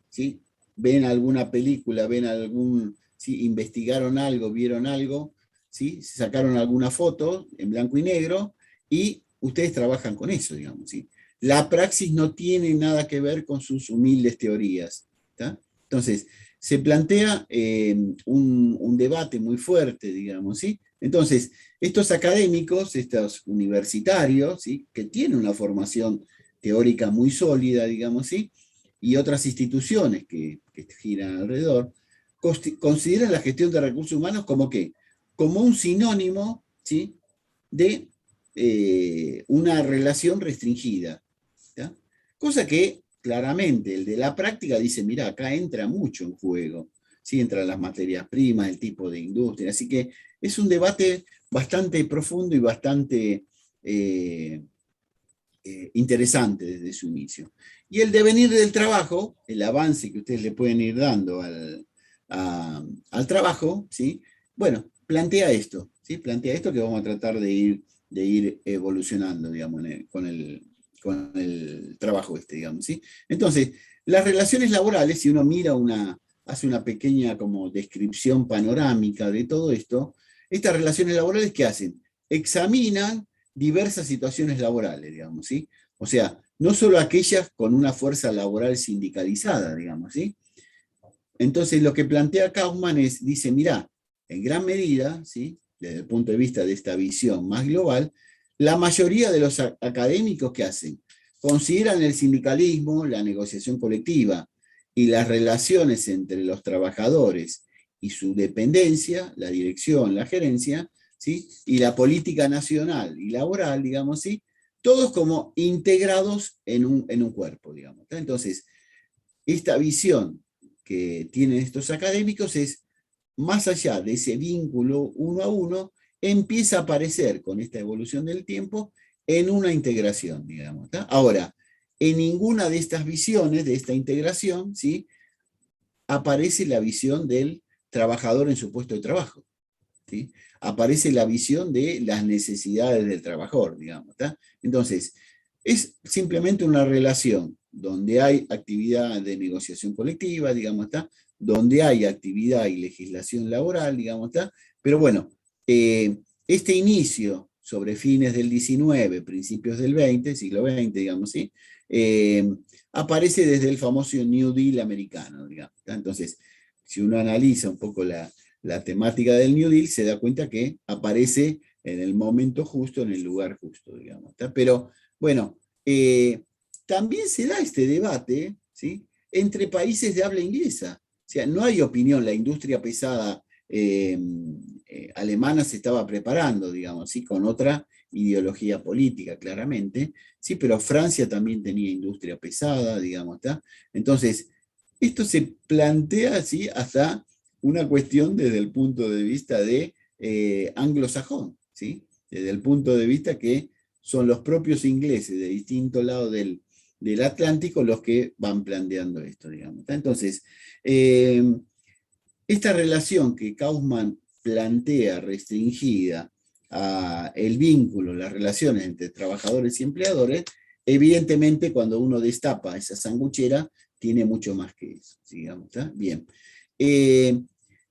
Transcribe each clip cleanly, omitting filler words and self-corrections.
¿sí? Ven alguna película, ¿sí? Investigaron algo, vieron algo, ¿sí? Sacaron alguna foto en blanco y negro y ustedes trabajan con eso, digamos, ¿sí? La praxis no tiene nada que ver con sus humildes teorías, ¿tá? Entonces, se plantea un debate muy fuerte, digamos, ¿sí? Entonces, estos académicos, estos universitarios, ¿sí? Que tienen una formación teórica muy sólida, digamos, ¿sí? Y otras instituciones que giran alrededor, consideran la gestión de recursos humanos como ¿qué? Como un sinónimo, ¿sí? De una relación restringida, ¿tá? Cosa que claramente el de la práctica dice, mira, acá entra mucho en juego, ¿sí? Entran las materias primas, el tipo de industria, así que es un debate bastante profundo y bastante interesante desde su inicio. Y el devenir del trabajo, el avance que ustedes le pueden ir dando al trabajo, ¿sí? Bueno, plantea esto, ¿sí? Plantea esto que vamos a tratar de ir evolucionando, digamos, con el trabajo este, digamos, ¿sí? Entonces, las relaciones laborales, si uno mira hace una pequeña como descripción panorámica de todo esto, estas relaciones laborales, ¿qué hacen? Examinan diversas situaciones laborales, digamos, ¿sí? O sea, no solo aquellas con una fuerza laboral sindicalizada, digamos, ¿sí? Entonces, lo que plantea Kaufman dice, mirá, en gran medida, ¿sí? Desde el punto de vista de esta visión más global, la mayoría de los académicos que hacen consideran el sindicalismo, la negociación colectiva y las relaciones entre los trabajadores y su dependencia, la dirección, la gerencia, ¿sí? Y la política nacional y laboral, digamos, ¿sí? Todos como integrados en un cuerpo, digamos. Entonces, esta visión que tienen estos académicos es, más allá de ese vínculo uno a uno, empieza a aparecer con esta evolución del tiempo en una integración, digamos. ¿Tá? Ahora, en ninguna de estas visiones, de esta integración, ¿sí? Aparece la visión del trabajador en su puesto de trabajo. ¿Sí? Aparece la visión de las necesidades del trabajador, digamos. ¿Tá? Entonces, es simplemente una relación donde hay actividad de negociación colectiva, digamos, ¿tá? Donde hay actividad y legislación laboral, digamos, ¿tá? Pero bueno, este inicio sobre fines del 19, principios del 20, siglo XX, digamos, ¿sí? Aparece desde el famoso New Deal americano, digamos. ¿Tá? Entonces, si uno analiza un poco la temática del New Deal, se da cuenta que aparece en el momento justo, en el lugar justo, digamos. ¿Tá? Pero, bueno, también se da este debate, ¿sí? Entre países de habla inglesa. O sea, no hay opinión, la industria pesada alemana se estaba preparando, digamos, ¿sí? Con otra ideología política, claramente, ¿sí? Pero Francia también tenía industria pesada, digamos, ¿tá? Entonces, esto se plantea, ¿sí? Hasta una cuestión desde el punto de vista de anglosajón, ¿sí? Desde el punto de vista que son los propios ingleses de distintos lados del Atlántico los que van planteando esto, digamos. Entonces, esta relación que Kaufman plantea restringida a el vínculo, las relaciones entre trabajadores y empleadores, evidentemente cuando uno destapa esa sanguchera, tiene mucho más que eso, digamos. ¿Está? Bien.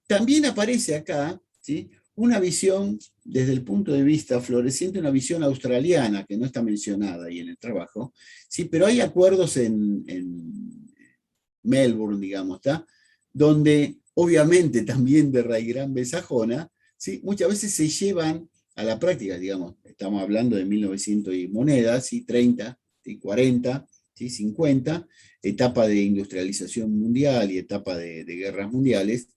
También aparece acá, ¿sí? Una visión desde el punto de vista floreciente, una visión australiana que no está mencionada ahí en el trabajo, ¿sí? Pero hay acuerdos en Melbourne, digamos, ¿está? Donde obviamente también de raigambre sajona, ¿sí? Muchas veces se llevan a la práctica, digamos, estamos hablando de 1900 y monedas, ¿sí? 30 y 40, ¿sí? 50, etapa de industrialización mundial y etapa de guerras mundiales,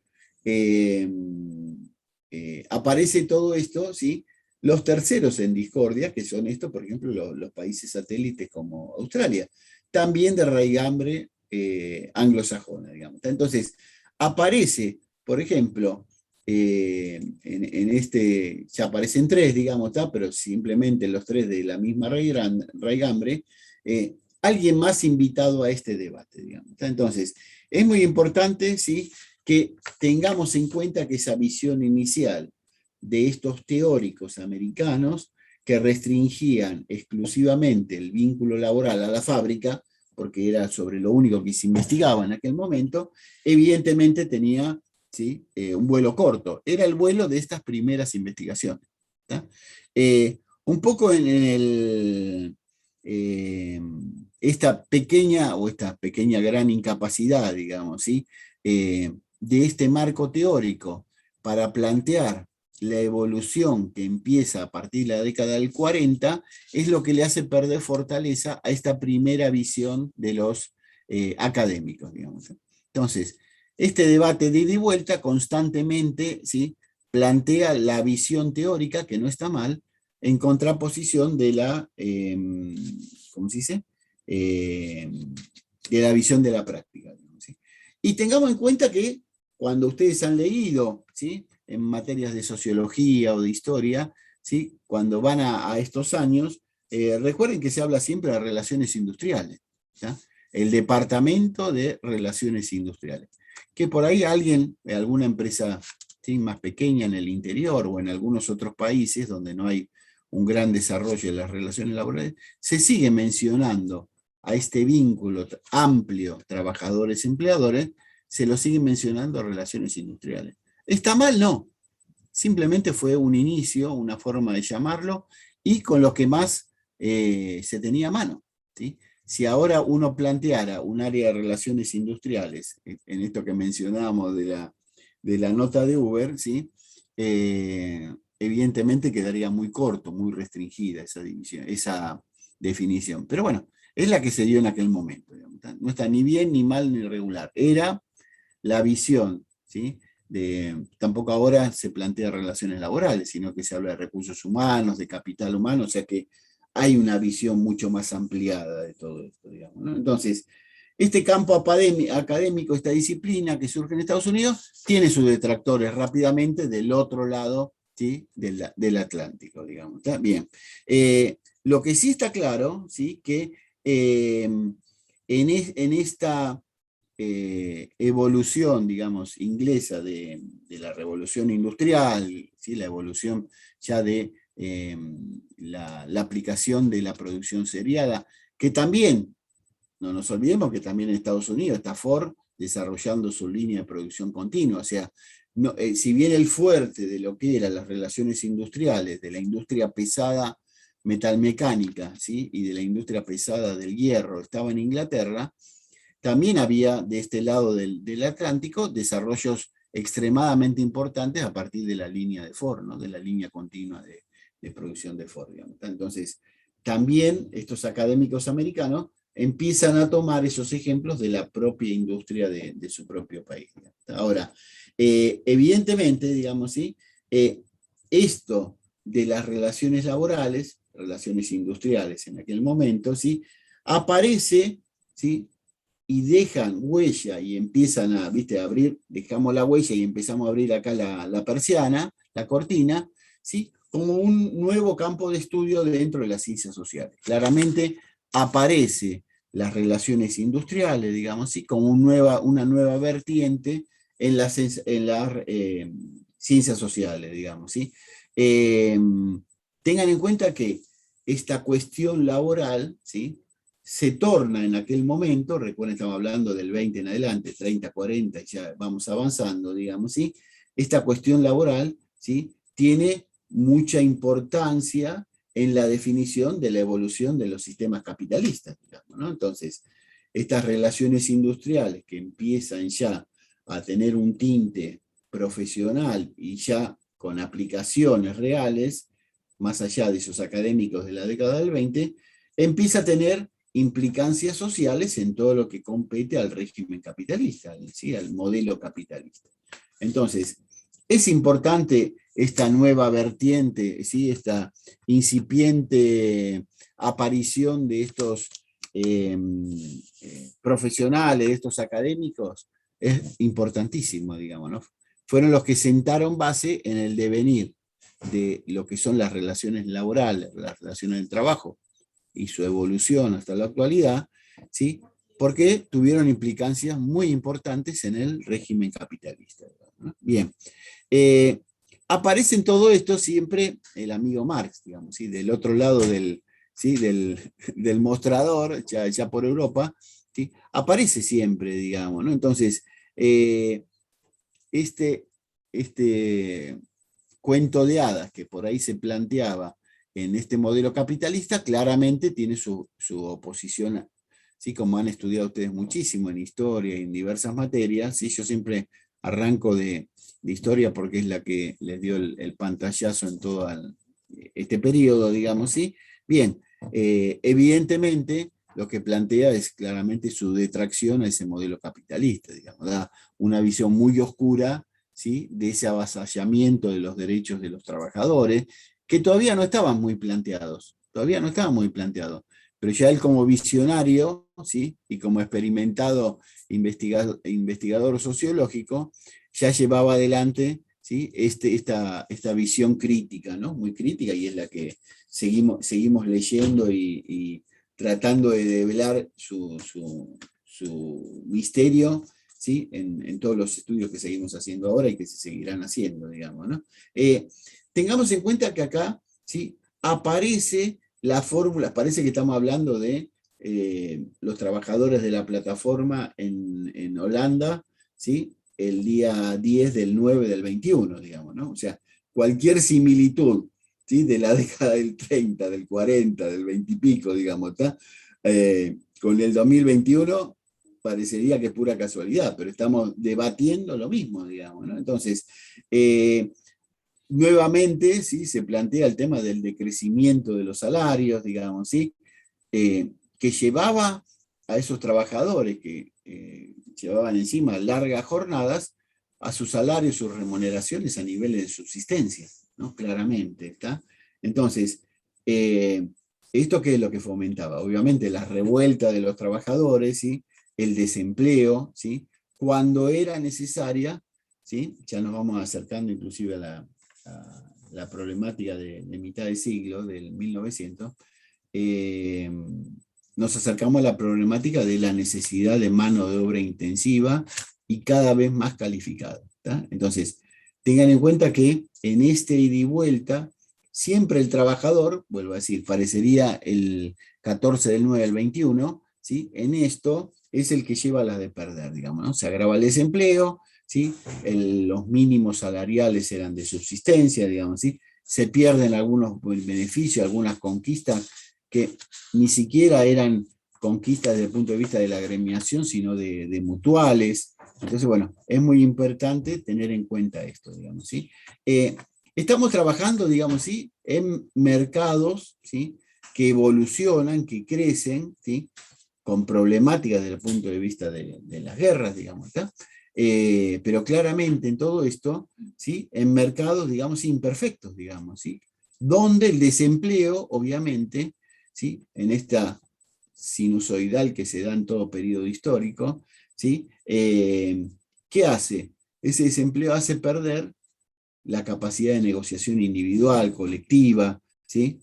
aparece todo esto, ¿sí? Los terceros en discordia, que son estos, por ejemplo, los países satélites como Australia, también de raigambre anglosajona, digamos. Entonces, aparece, por ejemplo, en este, ya aparecen tres, digamos, pero simplemente los tres de la misma raigambre, alguien más invitado a este debate, digamos. Entonces, es muy importante, ¿sí? Que tengamos en cuenta que esa visión inicial de estos teóricos americanos que restringían exclusivamente el vínculo laboral a la fábrica, porque era sobre lo único que se investigaba en aquel momento, evidentemente tenía, ¿sí?, un vuelo corto. Era el vuelo de estas primeras investigaciones. Un poco eh, esta pequeña gran incapacidad, digamos, ¿sí?, de este marco teórico para plantear la evolución que empieza a partir de la década del 40, es lo que le hace perder fortaleza a esta primera visión de los académicos, digamos. Entonces, este debate de ida y vuelta constantemente, ¿sí?, plantea la visión teórica, que no está mal, en contraposición de la, ¿cómo se dice?, de la visión de la práctica, digamos, ¿sí? Y tengamos en cuenta que cuando ustedes han leído, ¿sí?, en materias de sociología o de historia, ¿sí?, cuando van a estos años, recuerden que se habla siempre de relaciones industriales, ¿ya? El departamento de relaciones industriales. Que por ahí alguien, alguna empresa, ¿sí?, más pequeña en el interior o en algunos otros países donde no hay un gran desarrollo de las relaciones laborales, se sigue mencionando a este vínculo amplio trabajadores-empleadores, se lo sigue mencionando relaciones industriales. ¿Está mal? No. Simplemente fue un inicio, una forma de llamarlo, y con lo que más se tenía a mano, ¿sí? Si ahora uno planteara un área de relaciones industriales, en esto que mencionábamos de la nota de Uber, ¿sí?, evidentemente quedaría muy corto, muy restringida esa división, esa definición. Pero bueno, es la que se dio en aquel momento, digamos. No está ni bien, ni mal, ni regular. Era la visión, ¿sí? Tampoco ahora se plantea relaciones laborales, sino que se habla de recursos humanos, de capital humano, o sea que hay una visión mucho más ampliada de todo esto, digamos, ¿no? Entonces, este campo académico, esta disciplina que surge en Estados Unidos, tiene sus detractores rápidamente del otro lado, ¿sí?, del Atlántico, digamos. ¿Está? Bien. Lo que sí está claro, ¿sí?, que en esta evolución, digamos, inglesa de la revolución industrial, ¿sí?, la evolución ya de la aplicación de la producción seriada, que también, no nos olvidemos que también en Estados Unidos está Ford desarrollando su línea de producción continua, o sea, no, si bien el fuerte de lo que eran las relaciones industriales, de la industria pesada metalmecánica, ¿sí?, y de la industria pesada del hierro, estaba en Inglaterra, también había de este lado del Atlántico desarrollos extremadamente importantes a partir de la línea de Ford, ¿no?, de la línea continua de producción de Ford, digamos. Entonces, también estos académicos americanos empiezan a tomar esos ejemplos de la propia industria de su propio país, digamos. Ahora, evidentemente, digamos, ¿sí?, esto de las relaciones laborales, relaciones industriales en aquel momento, ¿sí?, aparece, ¿sí?, y dejan huella y empiezan a, ¿viste?, a abrir, dejamos la huella y empezamos a abrir acá la persiana, la cortina, ¿sí?, como un nuevo campo de estudio dentro de las ciencias sociales. Claramente aparece las relaciones industriales, digamos, ¿sí?, como una nueva vertiente en las ciencias sociales, digamos, ¿sí? Tengan en cuenta que esta cuestión laboral, ¿sí?, se torna en aquel momento, recuerden, estamos hablando del 20 en adelante, 30, 40, y ya vamos avanzando, digamos, ¿sí? Esta cuestión laboral, ¿sí?, tiene mucha importancia en la definición de la evolución de los sistemas capitalistas, digamos, ¿no? Entonces, estas relaciones industriales que empiezan ya a tener un tinte profesional y ya con aplicaciones reales, más allá de esos académicos de la década del 20, empieza a tener implicancias sociales en todo lo que compete al régimen capitalista, ¿sí?, al modelo capitalista. Entonces, es importante esta nueva vertiente, ¿sí?, esta incipiente aparición de estos profesionales, de estos académicos, es importantísimo, digamos, ¿no? Fueron los que sentaron base en el devenir de lo que son las relaciones laborales, las relaciones del trabajo, y su evolución hasta la actualidad, ¿sí?, porque tuvieron implicancias muy importantes en el régimen capitalista, ¿no? Bien, aparece en todo esto siempre el amigo Marx, digamos, ¿sí?, del otro lado ¿sí? del mostrador, ya por Europa, ¿sí? Aparece siempre, digamos, ¿no? Entonces, este, este cuento de hadas que por ahí se planteaba en este modelo capitalista, claramente tiene su oposición, ¿sí? Como han estudiado ustedes muchísimo en historia y en diversas materias, ¿sí? Yo siempre arranco de historia porque es la que les dio el pantallazo en todo este periodo, digamos, ¿sí? Bien, evidentemente lo que plantea es claramente su detracción a ese modelo capitalista, digamos, da una visión muy oscura, ¿sí? De ese avasallamiento de los derechos de los trabajadores, que todavía no estaban muy planteados, pero ya él como visionario, ¿sí? Y como experimentado investigador sociológico, ya llevaba adelante, ¿sí? Esta visión crítica, ¿no? Muy crítica, y es la que seguimos leyendo y tratando de develar su misterio, ¿sí? En todos los estudios que seguimos haciendo ahora y que se seguirán haciendo, digamos, ¿no? Tengamos en cuenta que acá, ¿sí? Aparece la fórmula, parece que estamos hablando de los trabajadores de la plataforma en Holanda, ¿sí? El día 10 del 9 del 21, digamos, ¿no? O sea, cualquier similitud, ¿sí? De la década del 30, del 40, del 20 y pico, digamos, ¿está? Con el 2021 parecería que es pura casualidad, pero estamos debatiendo lo mismo, digamos, ¿no? Entonces, nuevamente, ¿sí? Se plantea el tema del decrecimiento de los salarios, digamos, ¿sí? Que llevaba a esos trabajadores que llevaban encima largas jornadas a sus salarios, sus remuneraciones a niveles de subsistencia, ¿no? Claramente, ¿está? Entonces, ¿esto qué es lo que fomentaba? Obviamente la revuelta de los trabajadores, ¿sí? El desempleo, ¿sí? Cuando era necesaria, ¿sí? Ya nos vamos acercando inclusive a la problemática de mitad de siglo, del 1900, nos acercamos a la problemática de la necesidad de mano de obra intensiva y cada vez más calificada, ¿tá? Entonces, tengan en cuenta que en este ida y vuelta, siempre el trabajador, vuelvo a decir, parecería el 14 del 9 al 21, ¿sí? En esto es el que lleva las de perder, digamos, ¿no? Se agrava el desempleo, ¿sí? Los mínimos salariales eran de subsistencia, digamos, ¿sí? Se pierden algunos beneficios, algunas conquistas que ni siquiera eran conquistas desde el punto de vista de la agremiación, sino de mutuales. Entonces, bueno, es muy importante tener en cuenta esto, digamos, ¿sí? Estamos trabajando, digamos, ¿sí? En mercados, ¿sí? Que evolucionan, que crecen, ¿sí? Con problemáticas desde el punto de vista de las guerras, digamos, ¿está? Pero claramente en todo esto, ¿sí? En mercados, digamos, imperfectos, digamos, ¿sí? Donde el desempleo, obviamente, ¿sí? En esta sinusoidal que se da en todo periodo histórico, ¿sí? ¿Qué hace? Ese desempleo hace perder la capacidad de negociación individual, colectiva, ¿sí?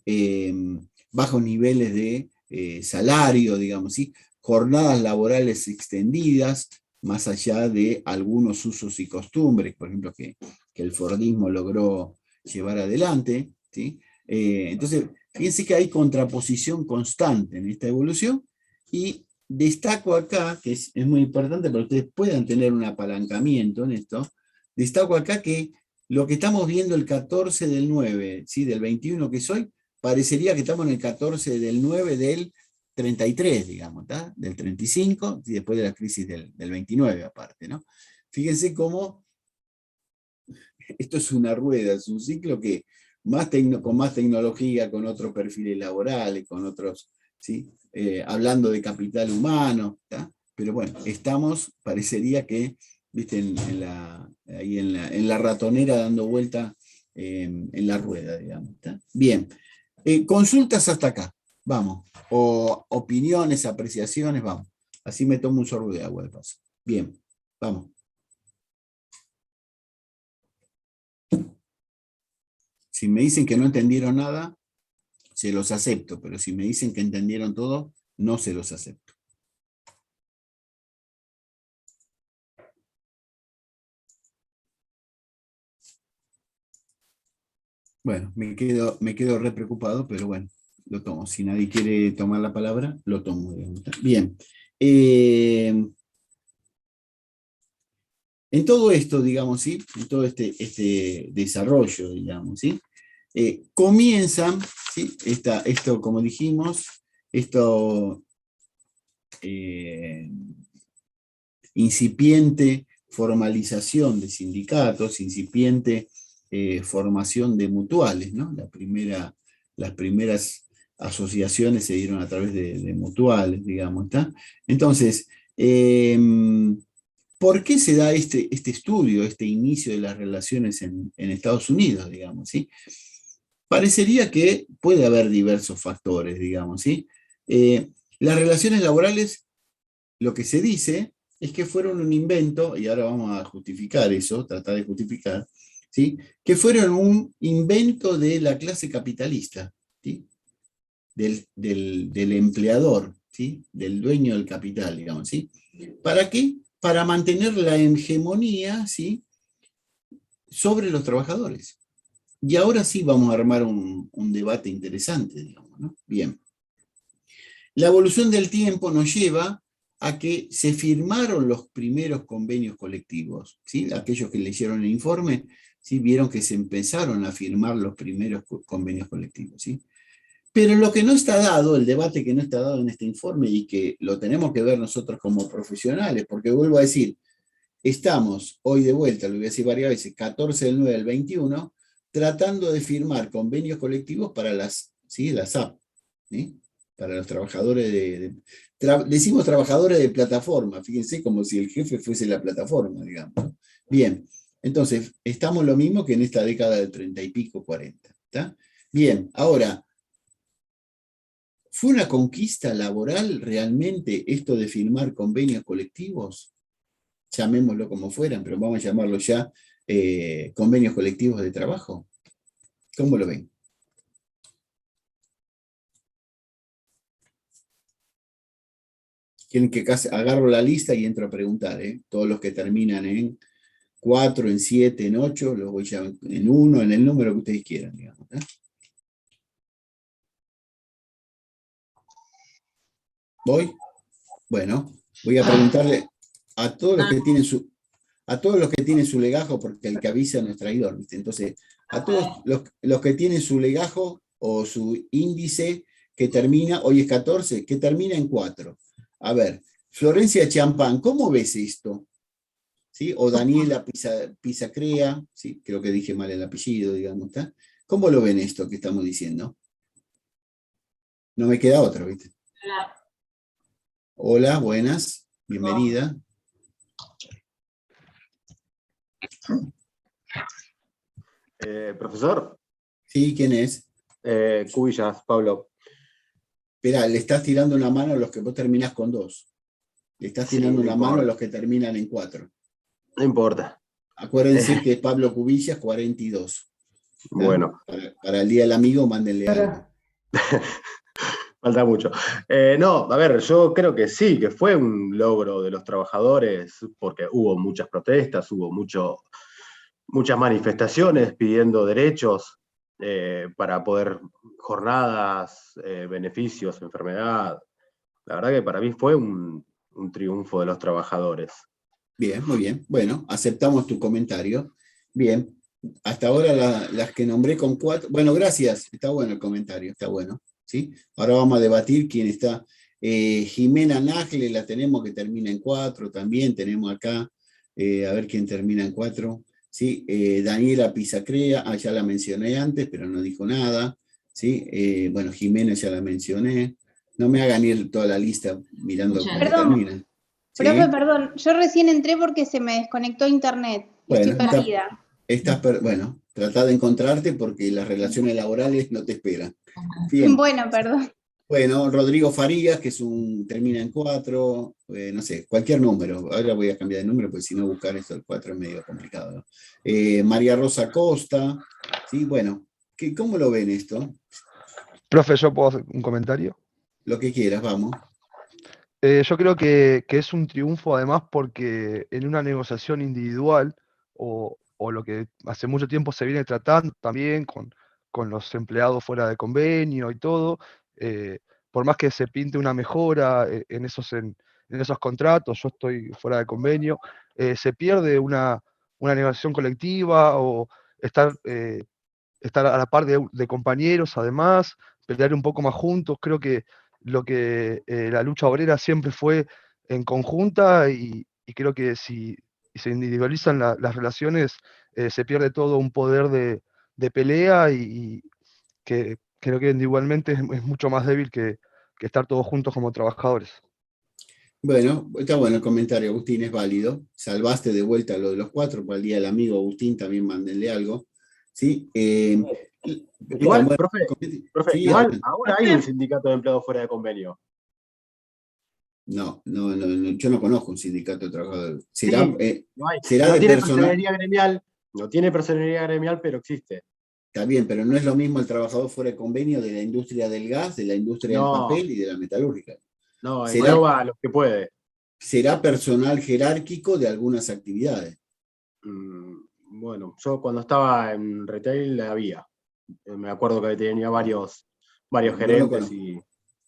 Bajos niveles de salario, digamos, ¿sí? Jornadas laborales extendidas, más allá de algunos usos y costumbres, por ejemplo, que el Fordismo logró llevar adelante, ¿sí? Entonces, fíjense que hay contraposición constante en esta evolución, y destaco acá, que es muy importante para que ustedes puedan tener un apalancamiento en esto, destaco acá que lo que estamos viendo el 14 del 9, ¿sí? Del 21 que soy, parecería que estamos en el 14 del 9 del 33, digamos, ¿tá? Del 35, y después de la crisis del 29 aparte, ¿no? Fíjense cómo esto es una rueda, es un ciclo que con más tecnología, con otros perfiles laborales, con otros, ¿sí? Hablando de capital humano, ¿tá? Pero bueno, estamos, parecería que, viste, ahí en la ratonera dando vuelta en la rueda, digamos, ¿tá? Bien, consultas hasta acá, vamos, o opiniones, apreciaciones, vamos. Así me tomo un sorbo de agua de paso. Bien, vamos. Si me dicen que no entendieron nada, se los acepto, pero si me dicen que entendieron todo, no se los acepto. Bueno, me quedo re preocupado, pero bueno, lo tomo. Si nadie quiere tomar la palabra, lo tomo, digamos. Bien. En todo esto, digamos, ¿sí? En todo este desarrollo, digamos, ¿sí? Comienzan, ¿sí? Esto, como dijimos, esto incipiente formalización de sindicatos, incipiente formación de mutuales, ¿no? Las primeras asociaciones se dieron a través de mutuales, digamos, ¿está? Entonces, ¿por qué se da este estudio, este inicio de las relaciones en Estados Unidos, digamos, ¿sí? Parecería que puede haber diversos factores, digamos, ¿sí? Las relaciones laborales, lo que se dice es que fueron un invento, y ahora vamos a justificar eso, tratar de justificar, ¿sí? Que fueron un invento de la clase capitalista, ¿sí? Del empleador, ¿sí? Del dueño del capital, digamos, ¿sí? ¿Para qué? Para mantener la hegemonía, ¿sí? Sobre los trabajadores. Y ahora sí vamos a armar un debate interesante, digamos, ¿no? Bien. La evolución del tiempo nos lleva a que se firmaron los primeros convenios colectivos, ¿sí? Aquellos que leyeron el informe, ¿sí? Vieron que se empezaron a firmar los primeros convenios colectivos, ¿sí? Pero lo que no está dado, el debate que no está dado en este informe y que lo tenemos que ver nosotros como profesionales, porque vuelvo a decir, estamos hoy de vuelta, lo voy a decir varias veces, 14 del 9 del 21, tratando de firmar convenios colectivos para ¿sí? Las AP, ¿sí? Para los trabajadores decimos trabajadores de plataforma, fíjense como si el jefe fuese la plataforma, digamos. Bien, entonces, estamos lo mismo que en esta década del 30 y pico, 40. ¿Está? Bien, ahora, ¿fue una conquista laboral realmente esto de firmar convenios colectivos? Llamémoslo como fueran, pero vamos a llamarlo ya convenios colectivos de trabajo. ¿Cómo lo ven? Quieren que agarro la lista y entro a preguntar, ¿eh? Todos los que terminan en 4, en 7, en 8, los voy ya en 1, en el número que ustedes quieran, digamos. ¿Eh? ¿Voy? Bueno, voy a preguntarle a todos los que tienen su legajo, porque el que avisa no es traidor, ¿viste? Entonces, a todos los que tienen su legajo o su índice que termina, hoy es 14, que termina en 4. A ver, Florencia Champán, ¿cómo ves esto? ¿Sí? O Daniela Pisacrea, ¿sí? Creo que dije mal el apellido, digamos, ¿está? ¿Cómo lo ven esto que estamos diciendo? No me queda otro, ¿viste? Hola, buenas, bienvenida. Profesor, Sí, ¿quién es? Cubillas, Pablo. Espera, le estás tirando una mano a los que vos terminás con 2. Le estás Sí, tirando no una mano a importa. los que terminan en 4. No importa. Acuérdense que Pablo Cubillas 42. ¿Está? Bueno, Para el Día del Amigo, mándenle algo. falta mucho. No, a ver, yo creo que sí, que fue un logro de los trabajadores, porque hubo muchas protestas, hubo muchas manifestaciones pidiendo derechos para poder jornadas, beneficios, enfermedad. La verdad que para mí fue un triunfo de los trabajadores. Bien, muy bien. Bueno, aceptamos tu comentario. Bien. Hasta ahora las que nombré con 4. Bueno, gracias. Está bueno el comentario, está bueno. ¿Sí? Ahora vamos a debatir quién está. Jimena Nagle la tenemos que termina en 4. También tenemos acá, a ver quién termina en 4. ¿Sí? Daniela Pisacrea, ya la mencioné antes, pero no dijo nada. ¿Sí? Bueno, Jimena ya la mencioné. No me hagan ir toda la lista mirando con qué Perdón, terminan. profe, ¿Sí? perdón. Yo recién entré porque se me desconectó internet y estoy Bueno, perdida. bueno, trata de encontrarte porque las relaciones laborales no te esperan. Bien. Bueno, perdón. Bueno, Rodrigo Farías, que termina en 4, no sé, cualquier número. Ahora voy a cambiar de número porque si no buscar esto del 4 es medio complicado, ¿no? María Rosa Costa, sí, bueno, ¿cómo lo ven esto? Profe, ¿yo puedo hacer un comentario? Lo que quieras, vamos. Yo creo que es un triunfo además porque en una negociación individual o lo que hace mucho tiempo se viene tratando también con con los empleados fuera de convenio y todo. Por más que se pinte una mejora en esos contratos, yo estoy fuera de convenio, se pierde una negociación colectiva o estar a la par de compañeros, además, pelear un poco más juntos. Creo que lo que la lucha obrera siempre fue en conjunta y creo que si se individualizan las relaciones, se pierde todo un poder de pelea y que creo que individualmente es mucho más débil que estar todos juntos como trabajadores. Bueno, está bueno el comentario, Agustín, es válido. Salvaste de vuelta lo de los 4, para el día del amigo Agustín también mándenle algo. ¿Sí? Igual, Bueno, profe, sí, igual adelante. ahora hay un sindicato de empleados fuera de convenio. No, yo no conozco un sindicato de trabajadores. Sí, no hay. Será No de tiene personal, personería gremial, no tiene personería gremial, pero existe. está bien, pero no es lo mismo el trabajador fuera de convenio de la industria del gas, de la industria del No, papel y de la metalúrgica. no, Será, engloba a los que puede. será personal jerárquico de algunas actividades. Bueno, yo cuando estaba en retail había. Me acuerdo que tenía varios No lo gerentes conozco, y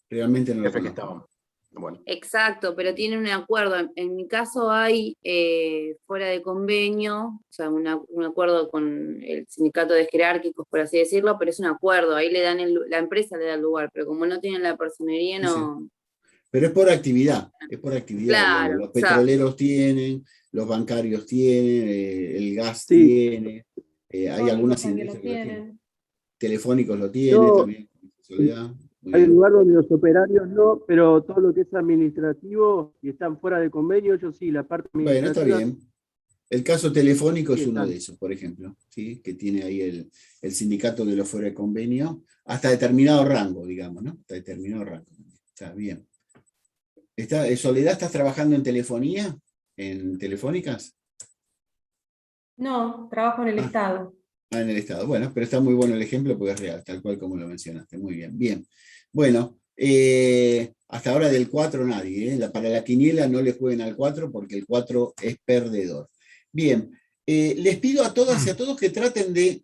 realmente no lo jefes que conozco. estaban. Bueno, Exacto, pero tienen un acuerdo. En mi caso hay fuera de convenio, o sea, un acuerdo con el sindicato de jerárquicos, por así decirlo, pero es un acuerdo. Ahí le dan la empresa le da el lugar, pero como no tienen la personería, Sí, sí. no. Pero es por actividad, digamos. Claro, Los exacto. petroleros tienen, los bancarios tienen, el gas Sí, tiene, hay algunas También lo industrias que lo tienen. tienen. Telefónicos lo tiene yo, también, Soledad. Muy hay un bien. lugar donde los operarios no, pero todo lo que es administrativo y están fuera de convenio, ellos sí, la parte Bueno, está administrativa bien. El caso telefónico sí es uno están. de esos, por ejemplo, ¿sí? Que tiene ahí el sindicato de los fuera de convenio, hasta determinado rango, digamos, ¿no? Hasta determinado rango. Está bien. Soledad, ¿estás trabajando en telefonía? ¿En telefónicas? No, trabajo en el Ah, Estado. en el Estado. Bueno, pero está muy bueno el ejemplo porque es real, tal cual como lo mencionaste. Muy bien. Bien. Bueno, hasta ahora del 4 nadie. Para la quiniela no le jueguen al 4 porque el 4 es perdedor. Bien. Les pido a todas y a todos que traten de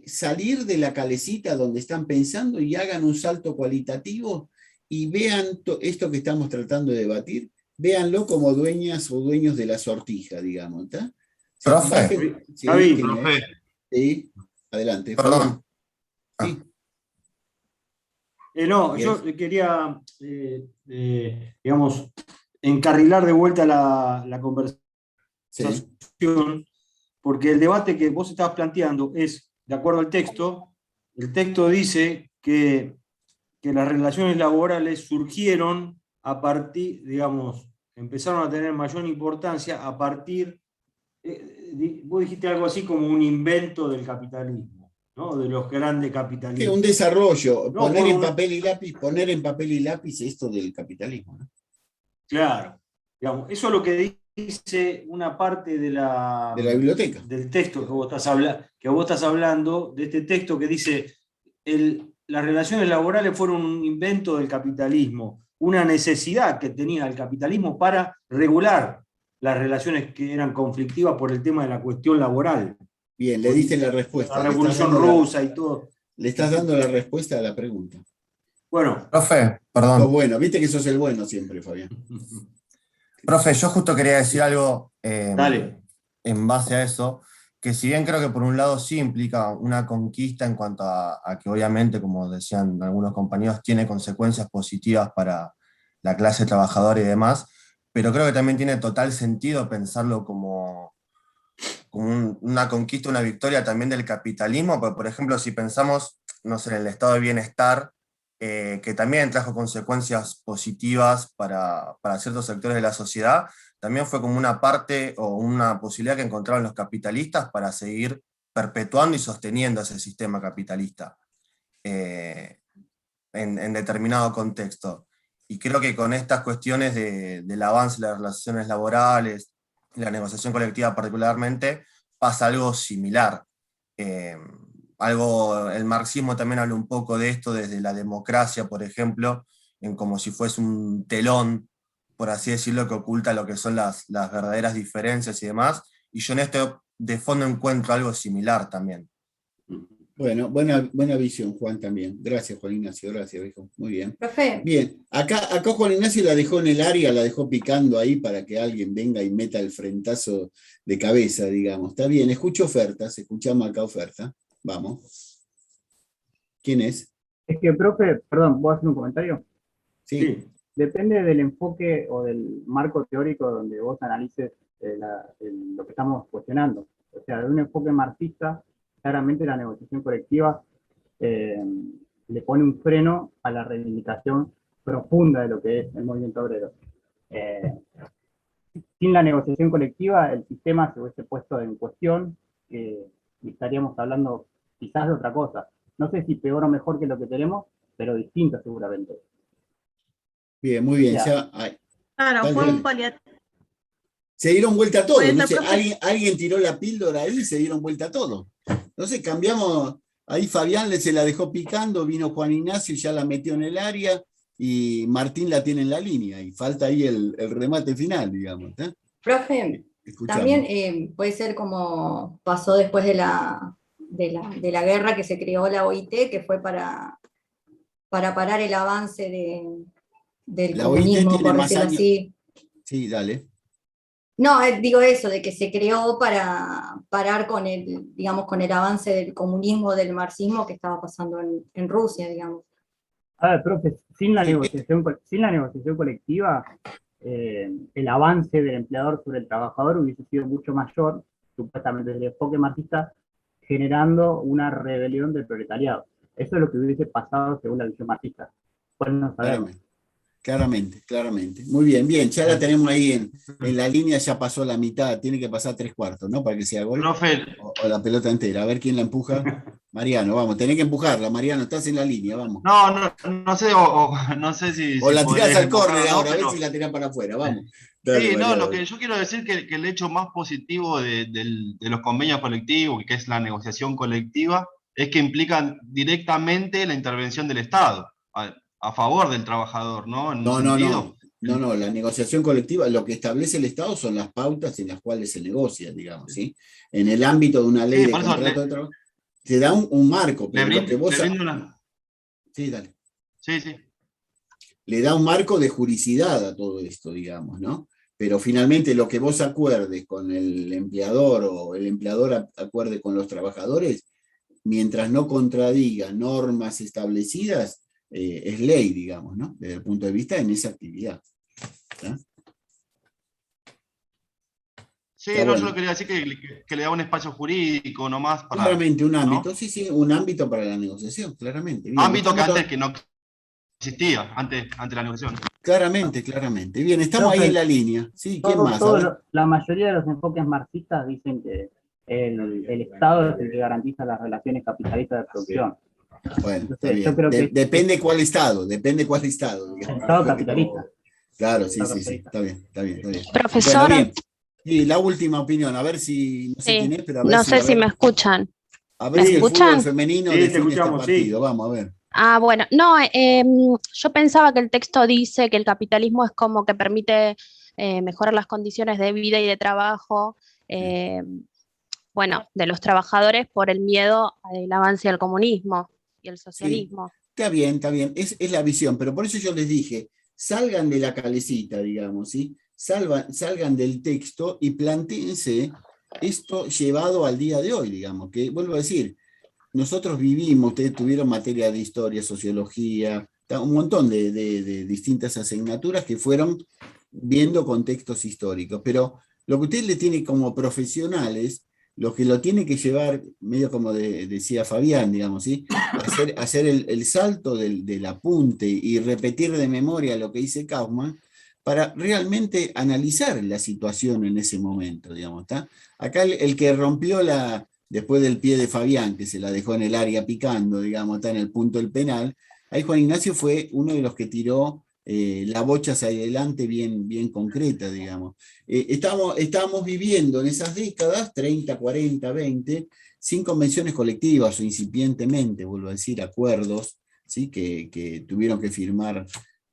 salir de la calecita donde están pensando y hagan un salto cualitativo y vean esto que estamos tratando de debatir, véanlo como dueñas o dueños de la sortija, digamos. ¿Está? Sí, Profe, sí, Javi, ¿quién es? profe, Sí, adelante, perdón. Fabián. Sí, No, yes. yo quería, digamos, encarrilar de vuelta la conversación, Sí, porque el debate que vos estabas planteando es, de acuerdo al texto, el texto dice que las relaciones laborales surgieron a partir, digamos, empezaron a tener mayor importancia a partir, vos dijiste algo así como un invento del capitalismo, ¿no? De los grandes sí, un capitalistas. desarrollo, No, bueno, poner en papel y lápiz esto del capitalismo, ¿no? claro, digamos, eso es lo que dice una parte De la biblioteca. del texto que vos estás hablando, de este texto que dice las relaciones laborales fueron un invento del capitalismo, una necesidad que tenía el capitalismo para regular las relaciones que eran conflictivas por el tema de la cuestión laboral. Bien, le diste la respuesta. La Revolución Rusa y todo. Le estás dando la respuesta a la pregunta. Bueno. Profe, Sos perdón. bueno, viste que sos el bueno siempre, Fabián. Profe, yo justo quería decir algo Dale. en base a eso, que si bien creo que por un lado sí implica una conquista en cuanto a que obviamente, como decían algunos compañeros, tiene consecuencias positivas para la clase trabajadora y demás, pero creo que también tiene total sentido pensarlo como una conquista, una victoria también del capitalismo, porque por ejemplo si pensamos, no sé, en el estado de bienestar, que también trajo consecuencias positivas para ciertos sectores de la sociedad, también fue como una parte o una posibilidad que encontraron los capitalistas para seguir perpetuando y sosteniendo ese sistema capitalista en determinado contexto. Y creo que con estas cuestiones del avance de las relaciones laborales, la negociación colectiva particularmente, pasa algo similar. El marxismo también habla un poco de esto desde la democracia, por ejemplo, en como si fuese un telón, por así decirlo, que oculta lo que son las verdaderas diferencias y demás. Y yo en esto de fondo encuentro algo similar también. Bueno, buena visión, Juan, también. Gracias, Juan Ignacio, gracias, viejo. Muy bien. Profe, Bien, acá Juan Ignacio la dejó en el área, la dejó picando ahí para que alguien venga y meta el frentazo de cabeza, digamos. Está bien, escucho ofertas, escuchamos acá oferta. Vamos. ¿Quién es? Es que, profe, perdón, ¿puedo hacer un comentario? Sí. Sí. Depende del enfoque o del marco teórico donde vos analices lo que estamos cuestionando. O sea, de un enfoque marxista, claramente la negociación colectiva le pone un freno a la reivindicación profunda de lo que es el movimiento obrero. Sin la negociación colectiva, el sistema se hubiese puesto en cuestión y estaríamos hablando quizás de otra cosa. No sé si peor o mejor que lo que tenemos, pero distinto seguramente. Bien, muy bien. Ya. Claro, Dale, fue dale. un paliativo. Se dieron vuelta a todo. Bueno, No sé, profe. alguien tiró la píldora ahí y se dieron vuelta a todo. No sé, cambiamos. Ahí Fabián se la dejó picando, vino Juan Ignacio y ya la metió en el área, y Martín la tiene en la línea, y falta ahí el remate final, digamos. profe, Escuchamos. también puede ser como pasó después de la guerra que se creó la OIT, que fue para parar el avance del La OIT comunismo, tiene por más decirlo años. así. Sí, dale. No, digo eso, de que se creó para parar con el avance del comunismo, del marxismo que estaba pasando en Rusia, digamos. A ver, profe, sin la negociación colectiva, el avance del empleador sobre el trabajador hubiese sido mucho mayor, supuestamente desde el enfoque marxista, generando una rebelión del proletariado. Eso es lo que hubiese pasado según la visión marxista. Pueden no saberlo. Claramente. Muy bien, ya la tenemos ahí en la línea, ya pasó la mitad, tiene que pasar 3/4, ¿no? Para que sea gol. Profe. O la pelota entera. A ver quién la empuja. Mariano, vamos, tenés que empujarla, Mariano, estás en la línea, vamos. No sé, no sé si... O si la tirás podés al córner empujar o no, ahora, a ver pero- si la tirás para afuera, vamos. Dale, Sí, no, Mariano. lo que yo quiero decir que el hecho más positivo de los convenios colectivos, que es la negociación colectiva, es que implican directamente la intervención del Estado a favor del trabajador, ¿no? En un sentido. No, la negociación colectiva, lo que establece el Estado son las pautas en las cuales se negocia, digamos, ¿sí? En el ámbito de una ley Sí, de por eso contrato de trabajo, te da un marco, pero lo que vos... le brindo una... Sí, dale. Sí. Le da un marco de juricidad a todo esto, digamos, ¿no? Pero finalmente lo que vos acuerdes con el empleador o el empleador acuerde con los trabajadores, mientras no contradiga normas establecidas, es ley, digamos, ¿no? Desde el punto de vista en esa actividad. ¿Está? Sí, Está no, bueno. yo lo quería decir que le da un espacio jurídico nomás para... Claramente un ámbito, ¿no? sí, un ámbito para la negociación, claramente. Bien, Ámbito que estamos- antes que no existía, antes la negociación. Claramente. Bien, estamos ahí en la línea. Sí, ¿quién más? A ver. La mayoría de los enfoques marxistas dicen que el Estado es el que garantiza las relaciones capitalistas de producción. Bueno, Entonces, está bien. yo creo que Depende cuál Estado, digamos. el Estado capitalista. Claro, sí, está bien. Profesor. Bueno, bien. Y la última opinión, a ver si, no sé Sí, quién es, pero a ver no si, sé a si ver, me escuchan. a ver ¿Me si el escuchan? fútbol femenino Sí, te define este escuchamos, sí. partido. Vamos, a ver. Ah, bueno, no, yo pensaba que el texto dice que el capitalismo es como que permite mejorar las condiciones de vida y de trabajo, bueno, de los trabajadores por el miedo al avance del comunismo y el socialismo. Está bien, es la visión, pero por eso yo les dije, salgan de la calecita, digamos, ¿sí? Salgan del texto y plantéense esto llevado al día de hoy, digamos, que vuelvo a decir, nosotros vivimos, ustedes tuvieron materia de historia, sociología, un montón de distintas asignaturas que fueron viendo contextos históricos, pero lo que usted le tiene como profesionales, lo que lo tiene que llevar, medio como decía Fabián, digamos, ¿sí? hacer el salto del apunte y repetir de memoria lo que dice Kaufman, para realmente analizar la situación en ese momento, digamos, ¿está? Acá el que rompió después del pie de Fabián, que se la dejó en el área picando, digamos, está en el punto del penal, ahí Juan Ignacio fue uno de los que tiró la bocha hacia adelante bien concreta, digamos. Estábamos viviendo en esas décadas, 30, 40, 20, sin convenciones colectivas o incipientemente, vuelvo a decir, acuerdos, ¿sí? que tuvieron que firmar.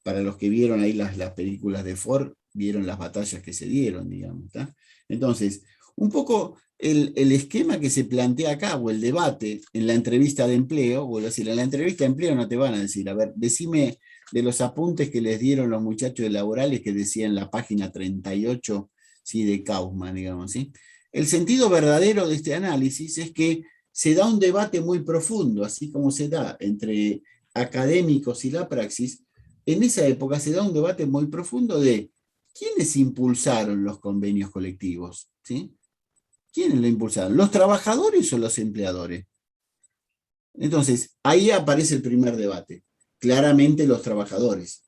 Para los que vieron ahí las películas de Ford, vieron las batallas que se dieron, digamos. ¿Tá? Entonces, un poco el esquema que se plantea acá, o el debate en la entrevista de empleo, vuelvo a decir, en la entrevista de empleo no te van a decir, a ver, decime de los apuntes que les dieron los muchachos de laborales que decía en la página 38, ¿sí? De Kaufman, digamos, ¿sí? El sentido verdadero de este análisis es que se da un debate muy profundo, así como se da entre académicos y la praxis. En esa época se da un debate muy profundo de quiénes impulsaron los convenios colectivos, ¿sí? ¿Quiénes lo impulsaron? ¿Los trabajadores o los empleadores? Entonces, ahí aparece el primer debate. Claramente los trabajadores,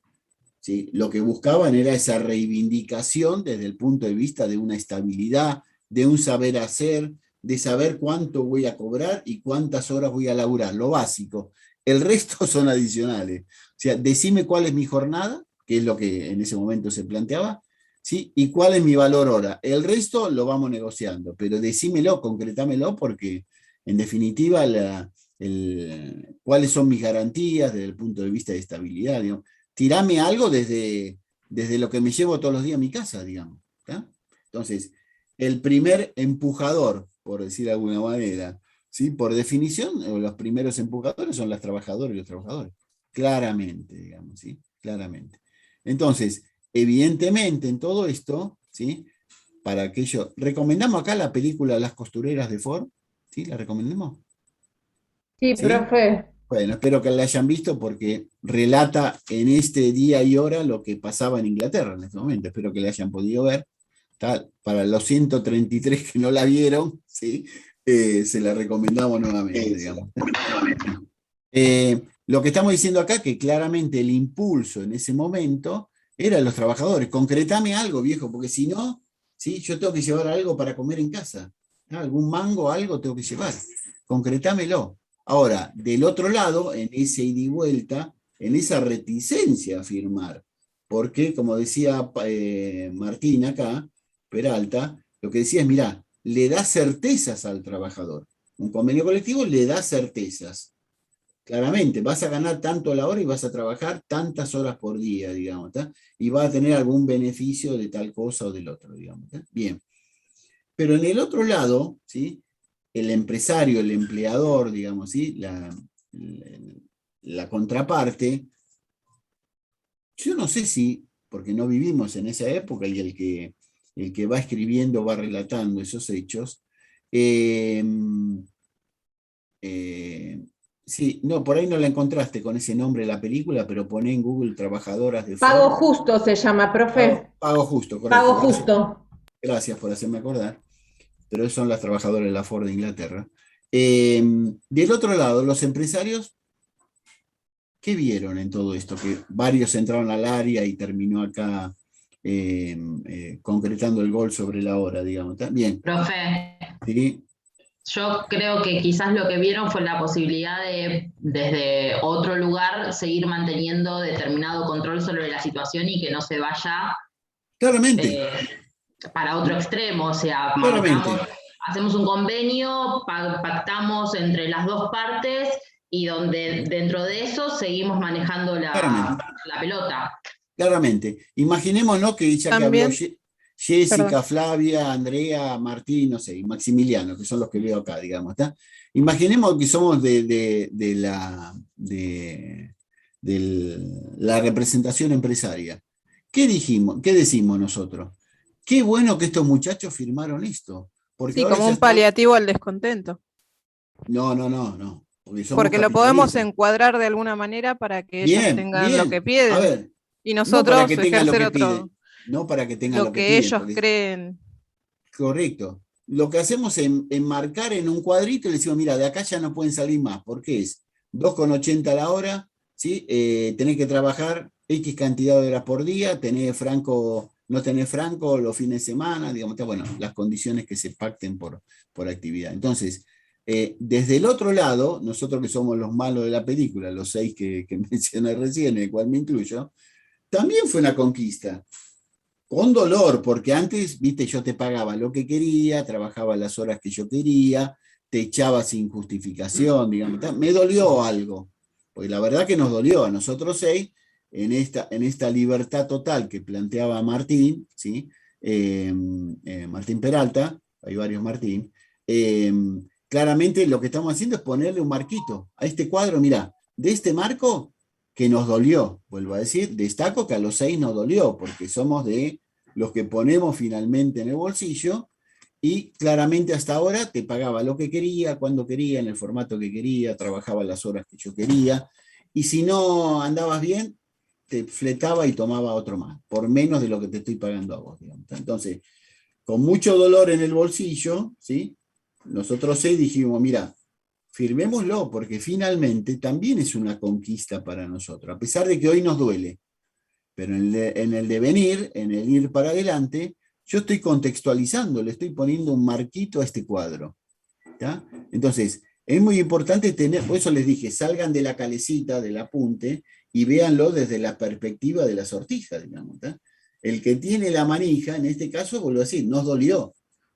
¿sí? Lo que buscaban era esa reivindicación desde el punto de vista de una estabilidad, de un saber hacer, de saber cuánto voy a cobrar y cuántas horas voy a laburar, lo básico. El resto son adicionales. O sea, decime cuál es mi jornada, que es lo que en ese momento se planteaba, ¿sí? Y cuál es mi valor hora. El resto lo vamos negociando, pero decímelo, concretámelo, porque en definitiva cuáles son mis garantías desde el punto de vista de estabilidad, digamos. Tirame algo desde lo que me llevo todos los días a mi casa, digamos, ¿tá? Entonces, el primer empujador, por decir de alguna manera, ¿sí? Por definición, los primeros empujadores son las trabajadoras y los trabajadores. Claramente, digamos, ¿sí? Claramente. Entonces, evidentemente en todo esto, ¿sí? Para aquello, ¿recomendamos acá la película Las costureras de Ford? ¿Sí? ¿La recomendamos? Sí, ¿Sí? profe. Bueno, espero que la hayan visto porque relata en este día y hora lo que pasaba en Inglaterra en este momento. Espero que la hayan podido ver. Para los 133 que no la vieron, ¿sí? Se la recomendamos nuevamente, digamos. Lo que estamos diciendo acá, que claramente el impulso en ese momento era de los trabajadores. Concretame algo, viejo, porque si no, ¿sí? Yo tengo que llevar algo para comer en casa. ¿No? Algún mango, algo tengo que llevar. Concretámelo. Ahora, del otro lado, en ese ida y vuelta, en esa reticencia a firmar, porque, como decía Martín acá, Peralta, lo que decía es, mirá, le da certezas al trabajador. Un convenio colectivo le da certezas. Claramente, vas a ganar tanto a la hora y vas a trabajar tantas horas por día, digamos, ¿tá? Y vas a tener algún beneficio de tal cosa o del otro, digamos, ¿tá? Bien. Pero en el otro lado, ¿sí? El empresario, el empleador, digamos, ¿sí? La contraparte, yo no sé si, porque no vivimos en esa época y el que va escribiendo va relatando esos hechos, sí, no, por ahí no la encontraste con ese nombre la película, pero poné en Google Trabajadoras de Ford. Pago justo se llama, profe. Pago justo, correcto. Pago justo. Gracias por hacerme acordar. Pero son las trabajadoras de la Ford de Inglaterra. Del otro lado, los empresarios, ¿qué vieron en todo esto? Que varios entraron al área y terminó acá concretando el gol sobre la hora, digamos. ¿Está? Bien. Profe, ¿Sí? yo creo que quizás lo que vieron fue la posibilidad de, desde otro lugar, seguir manteniendo determinado control sobre la situación y que no se vaya Claramente. Para otro extremo. O sea, hacemos un convenio, pactamos entre las dos partes y donde dentro de eso seguimos manejando la pelota. Claramente. Imaginémonos que ya También, que habló Jessica, perdón. Flavia, Andrea, Martín, no sé, y Maximiliano, que son los que veo acá, digamos, ¿está? Imaginemos que somos de la representación empresaria. ¿Qué dijimos? ¿Qué decimos nosotros? Qué bueno que estos muchachos firmaron esto. Porque Sí, ahora como ya un están... paliativo al descontento. No. Porque lo podemos capitalistas. encuadrar de alguna manera para que ellos Bien, tengan lo que bien. piden. A ver, Y no para nosotros que tengan lo ejercer que piden, no para que tengan lo lo que que piden. ellos Porque... creen. Correcto. Lo que hacemos es enmarcar en un cuadrito y le decimos, mira, de acá ya no pueden salir más, porque es 2,80 la hora, ¿sí? Tenés que trabajar X cantidad de horas por día, tenés franco, no tenés franco los fines de semana, digamos, bueno, las condiciones que se pacten por actividad. Entonces, desde el otro lado, nosotros que somos los malos de la película, los 6 que mencioné recién, en el cual me incluyo, también fue una conquista. Con dolor, porque antes, viste, yo te pagaba lo que quería, trabajaba las horas que yo quería, te echaba sin justificación, digamos. Me dolió algo, porque la verdad que nos dolió a nosotros 6 en esta libertad total que planteaba Martín, ¿sí? Martín Peralta, hay varios Martín, claramente lo que estamos haciendo es ponerle un marquito a este cuadro. Mirá, de este marco que nos dolió, vuelvo a decir, destaco que a los 6 nos dolió, porque somos de los que ponemos finalmente en el bolsillo, y claramente hasta ahora te pagaba lo que quería, cuando quería, en el formato que quería, trabajaba las horas que yo quería, y si no andabas bien, te fletaba y tomaba otro más, por menos de lo que te estoy pagando a vos, digamos. Entonces, con mucho dolor en el bolsillo, ¿sí? Nosotros 6 dijimos, mira, firmémoslo, porque finalmente también es una conquista para nosotros, a pesar de que hoy nos duele, pero en el devenir, en el ir para adelante, yo estoy contextualizando, le estoy poniendo un marquito a este cuadro. ¿Tá? Entonces, es muy importante tener, por eso les dije, salgan de la calecita, del apunte, y véanlo desde la perspectiva de la sortija, digamos. ¿Tá? El que tiene la manija, en este caso, vuelvo a decir, nos dolió,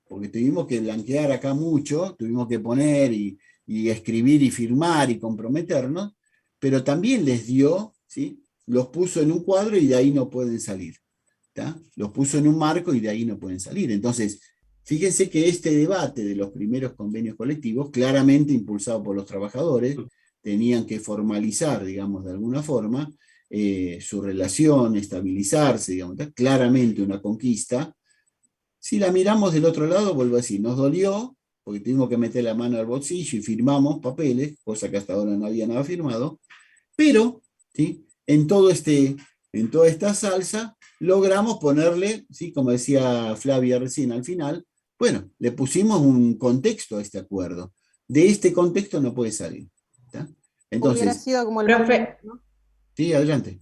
porque tuvimos que blanquear acá mucho, tuvimos que poner y escribir y firmar y comprometernos, pero también les dio, ¿sí? Los puso en un cuadro y de ahí no pueden salir. ¿Tá? Los puso en un marco y de ahí no pueden salir. Entonces, fíjense que este debate de los primeros convenios colectivos, claramente impulsado por los trabajadores, tenían que formalizar, digamos, de alguna forma, su relación, estabilizarse, digamos, ¿tá? Claramente una conquista. Si la miramos del otro lado, vuelvo a decir, nos dolió, porque tuvimos que meter la mano al bolsillo y firmamos papeles, cosa que hasta ahora no había nada firmado, pero, ¿sí? En toda esta salsa, logramos ponerle, ¿sí? Como decía Flavia recién al final, bueno, le pusimos un contexto a este acuerdo. De este contexto no puede salir. ¿Tá? Entonces, Hubiera sido como el Profe, ¿no? sí, adelante.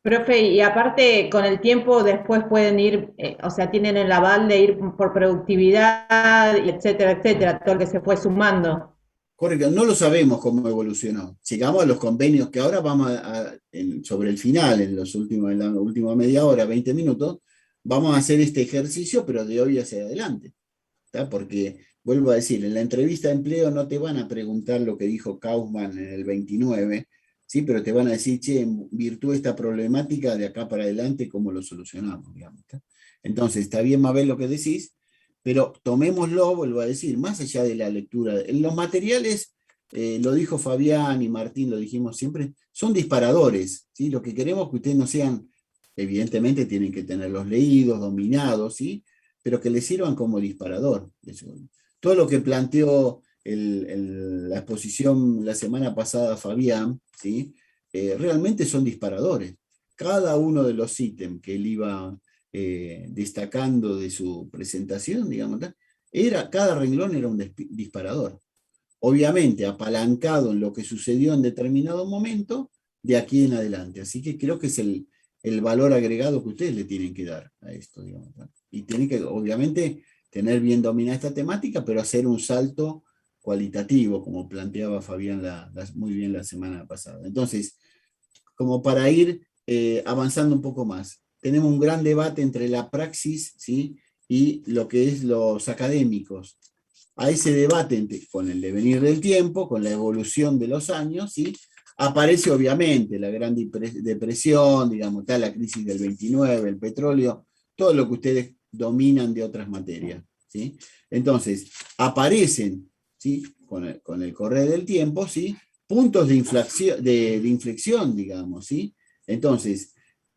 profe, y aparte con el tiempo después pueden ir, o sea, tienen el aval de ir por productividad, etcétera, etcétera, todo lo que se fue sumando. Correcto, no lo sabemos cómo evolucionó. Llegamos a los convenios que ahora vamos sobre el final, en la última media hora, 20 minutos, vamos a hacer este ejercicio, pero de hoy hacia adelante. ¿Tá? Porque, vuelvo a decir, en la entrevista de empleo no te van a preguntar lo que dijo Kaufman en el 29, ¿sí? Pero te van a decir, che, en virtud de esta problemática, de acá para adelante, ¿cómo lo solucionamos? Digamos, ¿tá? Entonces, está bien, Mabel, lo que decís, pero tomémoslo, vuelvo a decir, más allá de la lectura. En los materiales, lo dijo Fabián y Martín, lo dijimos siempre, son disparadores, ¿sí? Lo que queremos es que ustedes no sean, evidentemente tienen que tenerlos leídos, dominados, ¿sí? Pero que les sirvan como disparador. Todo lo que planteó la exposición la semana pasada Fabián, ¿sí? Realmente son disparadores. Cada uno de los ítems que él iba destacando de su presentación, digamos, cada renglón era un disparador. Obviamente apalancado en lo que sucedió en determinado momento, de aquí en adelante. Así que creo que es el valor agregado que ustedes le tienen que dar a esto, digamos. Y tienen que, obviamente, tener bien dominada esta temática, pero hacer un salto cualitativo, como planteaba Fabián muy bien la semana pasada. Entonces, como para ir avanzando un poco más, tenemos un gran debate entre la praxis, ¿sí? Y lo que es los académicos. A ese debate, con el devenir del tiempo, con la evolución de los años, ¿sí? Aparece obviamente la gran depresión, digamos, la crisis del 29, el petróleo, todo lo que ustedes dominan de otras materias, ¿sí? Entonces, aparecen, ¿sí? Con el correr del tiempo, ¿sí? Puntos de inflexión, digamos, ¿sí? Entonces,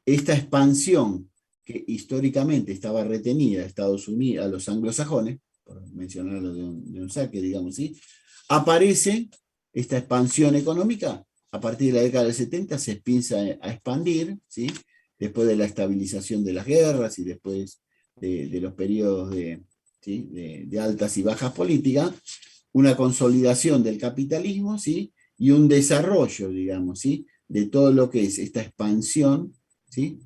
esta expansión que históricamente estaba retenida a Estados Unidos, a los anglosajones, por mencionarlo de un saque, digamos, ¿sí? Aparece esta expansión económica, a partir de la década del 70 se empieza a expandir, ¿sí? Después de la estabilización de las guerras y después de los periodos de altas y bajas políticas, una consolidación del capitalismo, ¿sí? Y un desarrollo, digamos, ¿sí? De todo lo que es esta expansión, ¿sí?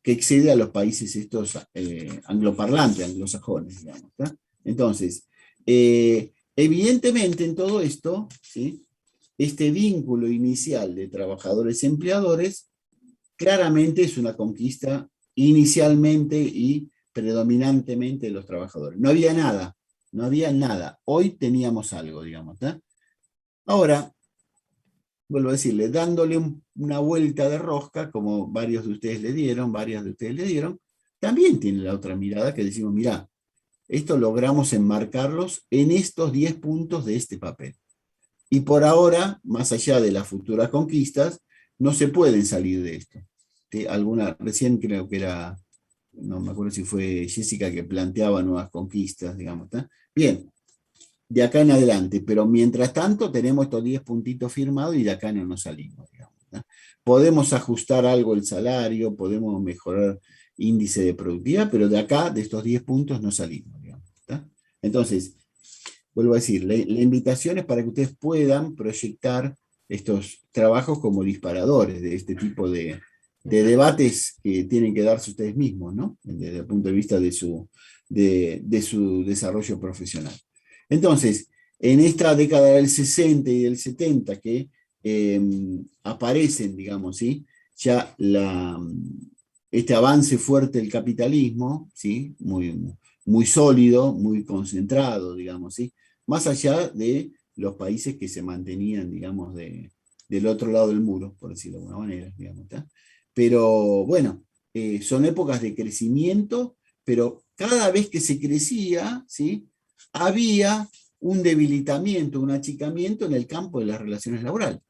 Que excede a los países estos angloparlantes, anglosajones, digamos. ¿Tá? Entonces, evidentemente en todo esto, ¿sí? Este vínculo inicial de trabajadores-empleadores claramente es una conquista inicialmente y predominantemente de los trabajadores. No había nada. Hoy teníamos algo, digamos. ¿Tá? Ahora, vuelvo a decirle, dándole una vuelta de rosca, como varias de ustedes le dieron, también tiene la otra mirada que decimos, mirá, esto logramos enmarcarlos en estos 10 puntos de este papel. Y por ahora, más allá de las futuras conquistas, no se pueden salir de esto. Recién creo que era, no me acuerdo si fue Jessica que planteaba nuevas conquistas, digamos. ¿Está? Bien, de acá en adelante, pero mientras tanto tenemos estos 10 puntitos firmados y de acá no nos salimos, digamos. ¿Está? Podemos ajustar algo el salario, podemos mejorar índice de productividad, pero de acá, de estos 10 puntos, no salimos, digamos. ¿Está? Entonces, vuelvo a decir, la invitación es para que ustedes puedan proyectar estos trabajos como disparadores de este tipo de debates que tienen que darse ustedes mismos, ¿no? Desde el punto de vista de su desarrollo profesional. Entonces, en esta década del 60 y del 70 que aparecen, digamos, ¿sí? Ya este avance fuerte del capitalismo, ¿sí? Muy sólido, muy concentrado, digamos, ¿sí? Más allá de los países que se mantenían, digamos, del otro lado del muro, por decirlo de alguna manera, digamos, ¿tá? Pero bueno, son épocas de crecimiento, pero cada vez que se crecía, ¿sí? Había un debilitamiento, un achicamiento en el campo de las relaciones laborales,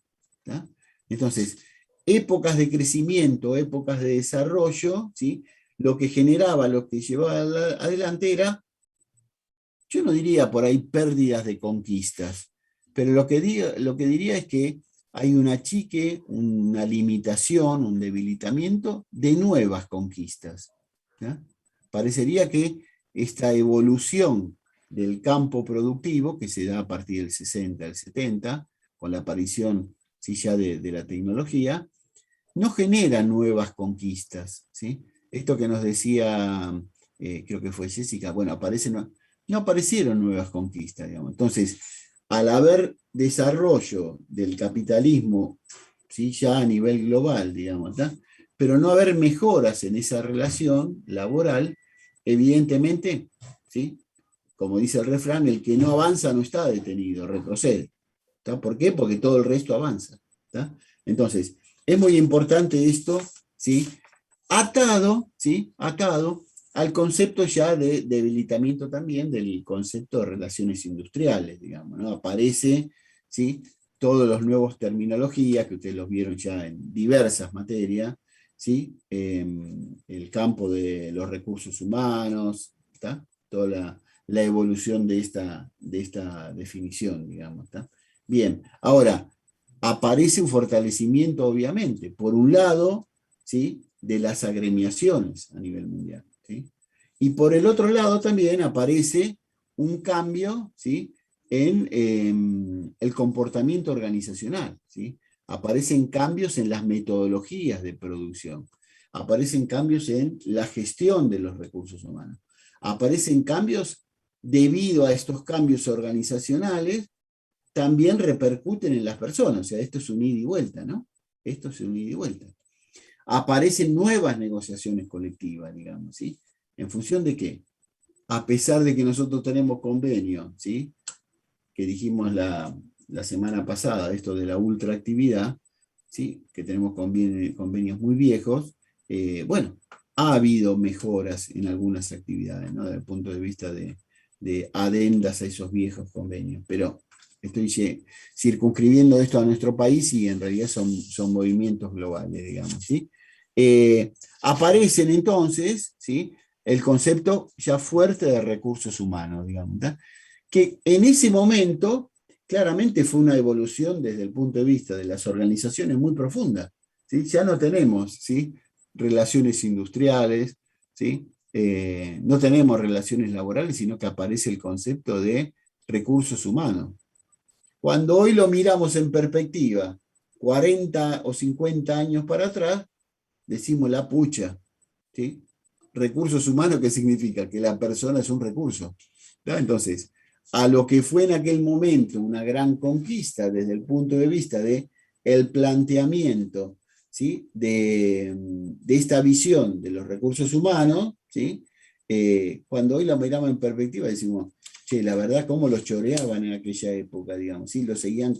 ¿tá? Entonces, épocas de crecimiento, épocas de desarrollo, ¿sí? Lo que generaba, lo que llevaba adelante era, yo no diría por ahí pérdidas de conquistas, pero lo que diría es que hay un achique, una limitación, un debilitamiento de nuevas conquistas, ¿ya? Parecería que esta evolución del campo productivo, que se da a partir del 60 al 70, con la aparición, ¿sí? Ya de la tecnología, no genera nuevas conquistas, ¿sí? Esto que nos decía, creo que fue Jessica, bueno, no aparecieron nuevas conquistas, digamos. Entonces, al haber desarrollo del capitalismo, ¿sí? Ya a nivel global, digamos, ¿tá? Pero no haber mejoras en esa relación laboral, evidentemente, ¿sí? Como dice el refrán, el que no avanza no está detenido, retrocede. ¿Tá? ¿Por qué? Porque todo el resto avanza. ¿Tá? Entonces, es muy importante esto, ¿sí? Atado al concepto ya de debilitamiento también del concepto de relaciones industriales, digamos, ¿no? Aparece, ¿sí? Todos los nuevos terminologías, que ustedes los vieron ya en diversas materias, ¿sí? El campo de los recursos humanos, ¿tá? Toda la evolución de esta definición, digamos, ¿tá? Bien, ahora, aparece un fortalecimiento, obviamente, por un lado, ¿sí? De las agremiaciones a nivel mundial, ¿sí? Y por el otro lado también aparece un cambio, ¿sí? En el comportamiento organizacional, ¿sí? Aparecen cambios en las metodologías de producción, aparecen cambios en la gestión de los recursos humanos, aparecen cambios debido a estos cambios organizacionales, también repercuten en las personas, o sea, esto es un ida y vuelta, ¿no? Esto es un ida y vuelta. Aparecen nuevas negociaciones colectivas, digamos, ¿sí? ¿En función de qué? A pesar de que nosotros tenemos convenio, ¿sí? Que dijimos la semana pasada, esto de la ultraactividad, ¿sí? Que tenemos convenios muy viejos, bueno, ha habido mejoras en algunas actividades, ¿no? Desde el punto de vista de adendas a esos viejos convenios, pero estoy circunscribiendo esto a nuestro país y en realidad son movimientos globales, digamos, ¿sí? Aparecen entonces, ¿sí? El concepto ya fuerte de recursos humanos, digamos, ¿tá? Que en ese momento claramente fue una evolución desde el punto de vista de las organizaciones muy profunda, ¿sí? Ya no tenemos, ¿sí? Relaciones industriales, ¿sí? No tenemos relaciones laborales, sino que aparece el concepto de recursos humanos. Cuando hoy lo miramos en perspectiva, 40 o 50 años para atrás, decimos la pucha, ¿sí? Recursos humanos, ¿qué significa? Que la persona es un recurso, ¿tá? Entonces, a lo que fue en aquel momento una gran conquista desde el punto de vista de el planteamiento, ¿sí? de esta visión de los recursos humanos, ¿sí? Cuando hoy la miramos en perspectiva decimos, che, la verdad cómo los choreaban en aquella época, digamos, ¿sí? Lo seguían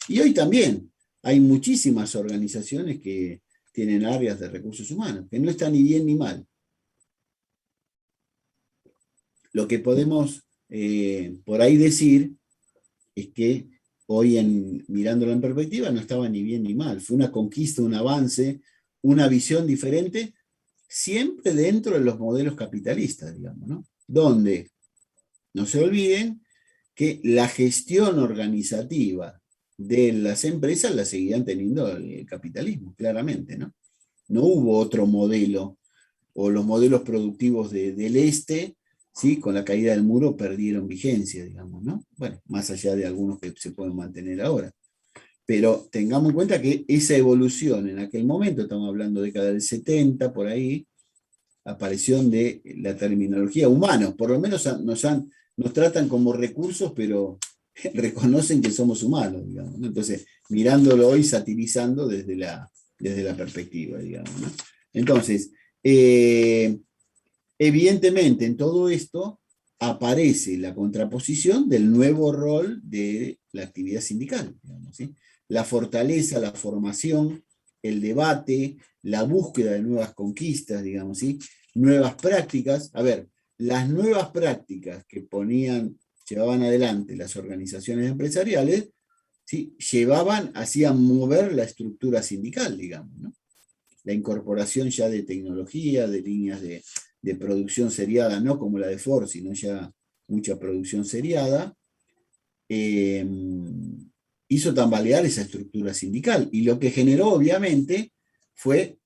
y hoy también hay muchísimas organizaciones que tienen áreas de recursos humanos, que no están ni bien ni mal. lo que podemos por ahí decir es que hoy, mirándolo en perspectiva, no estaba ni bien ni mal. Fue una conquista, un avance, una visión diferente, siempre dentro de los modelos capitalistas, digamos, ¿no? Donde, no se olviden, que la gestión organizativa de las empresas la seguían teniendo el capitalismo, claramente, ¿no? No hubo otro modelo, o los modelos productivos del este, ¿sí? Con la caída del muro perdieron vigencia, digamos, ¿no? Bueno, más allá de algunos que se pueden mantener ahora. Pero tengamos en cuenta que esa evolución en aquel momento, estamos hablando de década del 70, por ahí, aparición de la terminología humanos, por lo menos nos tratan como recursos, pero reconocen que somos humanos, digamos, ¿no? Entonces, mirándolo hoy, satirizando desde la perspectiva, digamos, ¿no? Entonces, evidentemente en todo esto aparece la contraposición del nuevo rol de la actividad sindical, digamos, ¿sí? La fortaleza, la formación, el debate, la búsqueda de nuevas conquistas, digamos, ¿sí? Nuevas prácticas. A ver, las nuevas prácticas que llevaban adelante las organizaciones empresariales, ¿sí? Hacían mover la estructura sindical, digamos, ¿no? La incorporación ya de tecnología, de líneas de producción seriada, no como la de Ford, sino ya mucha producción seriada, hizo tambalear esa estructura sindical. Y lo que generó, obviamente, fue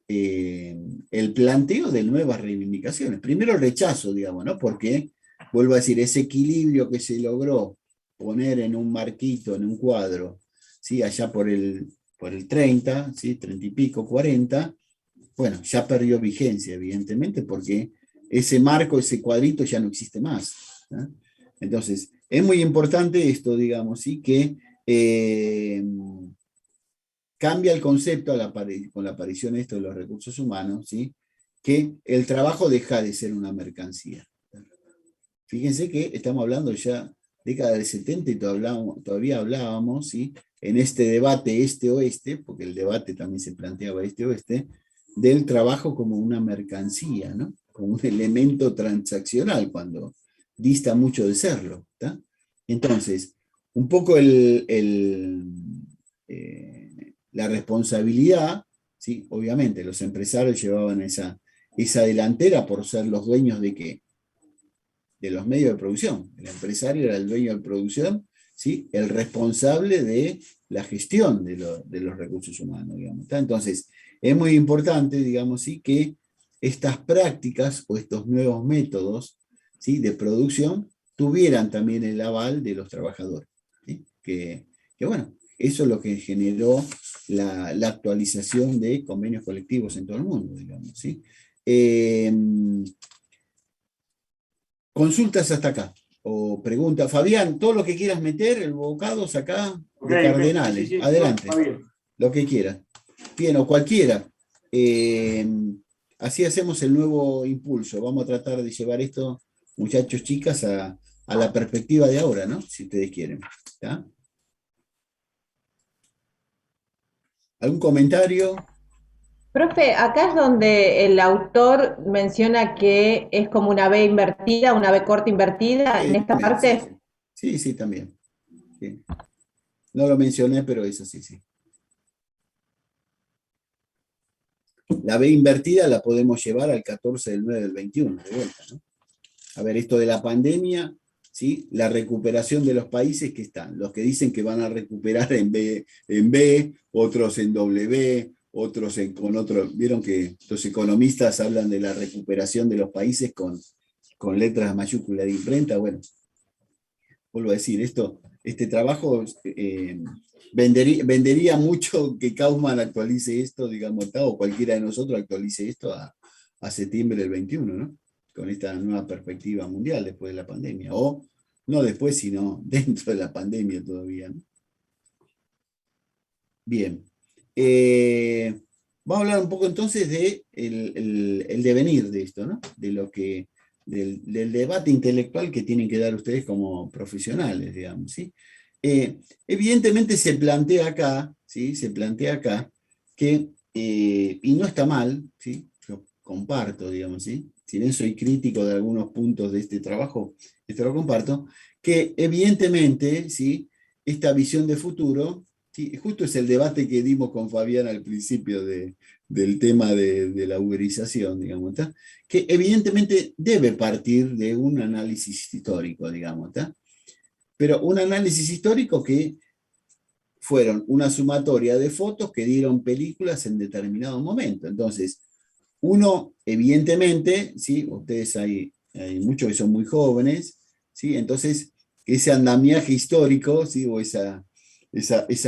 el planteo de nuevas reivindicaciones. Primero el rechazo, digamos, ¿no? Porque, vuelvo a decir, ese equilibrio que se logró poner en un marquito, en un cuadro, ¿sí? Allá por el 30, ¿sí? 30 y pico, 40, bueno, ya perdió vigencia, evidentemente, porque ese marco, ese cuadrito ya no existe más, ¿no? Entonces, es muy importante esto, digamos, ¿sí? Que cambia el concepto con la aparición de esto de los recursos humanos, ¿sí? Que el trabajo deja de ser una mercancía. Fíjense que estamos hablando ya década del 70 y todavía hablábamos, ¿sí? En este debate este-oeste, porque el debate también se planteaba este-oeste, del trabajo como una mercancía, ¿no? Como un elemento transaccional, cuando dista mucho de serlo, ¿tá? Entonces, un poco la responsabilidad, ¿sí? Obviamente los empresarios llevaban esa delantera por ser los dueños de ¿qué? De los medios de producción. El empresario era el dueño de producción, ¿sí? El responsable de la gestión de los recursos humanos, digamos, ¿tá? Entonces, es muy importante, digamos, ¿sí? Que estas prácticas o estos nuevos métodos, ¿sí? De producción tuvieran también el aval de los trabajadores, ¿sí? Que bueno, eso es lo que generó la actualización de convenios colectivos en todo el mundo, digamos, ¿sí? Consultas hasta acá, o preguntas. Fabián, todo lo que quieras meter, el bocados acá, de Cardenales, sí, adelante, lo que quieras. Bien, o cualquiera. Así hacemos el nuevo impulso. Vamos a tratar de llevar esto, muchachos, chicas, a la perspectiva de ahora, ¿no? Si ustedes quieren. ¿Está? ¿Algún comentario? Profe, acá es donde el autor menciona que es como una B invertida, una B corta invertida, Sí, en esta también, parte. sí, también. Sí. No lo mencioné, pero eso sí. La B invertida la podemos llevar al 14 del 9 del 21, de vuelta, ¿no? A ver, esto de la pandemia, ¿sí? La recuperación de los países que están. Los que dicen que van a recuperar en B, otros en W, otros con otros. Vieron que los economistas hablan de la recuperación de los países con letras mayúsculas de imprenta. Bueno, vuelvo a decir, este trabajo vendería mucho que Kaufman actualice esto, digamos, o cualquiera de nosotros actualice esto a septiembre del 21, ¿no? Con esta nueva perspectiva mundial después de la pandemia, o no después, sino dentro de la pandemia todavía, ¿no? Bien. Vamos a hablar un poco entonces de el devenir de esto, ¿no? De lo que, del debate intelectual que tienen que dar ustedes como profesionales, digamos, ¿sí? Evidentemente se plantea acá, ¿sí? Se plantea acá que, y no está mal, ¿sí? Yo comparto, digamos, ¿sí? si bien soy crítico de algunos puntos de este trabajo, esto lo comparto, que evidentemente, ¿sí?, esta visión de futuro, ¿sí?, justo es el debate que dimos con Fabián al principio del tema de la uberización, digamos, ¿tá?, que evidentemente debe partir de un análisis histórico, digamos, ¿tá?, pero un análisis histórico que fueron una sumatoria de fotos que dieron películas en determinado momento. Entonces, uno, evidentemente, ¿sí?, ustedes hay muchos que son muy jóvenes, ¿sí?, entonces ese andamiaje histórico, ¿sí?, o esa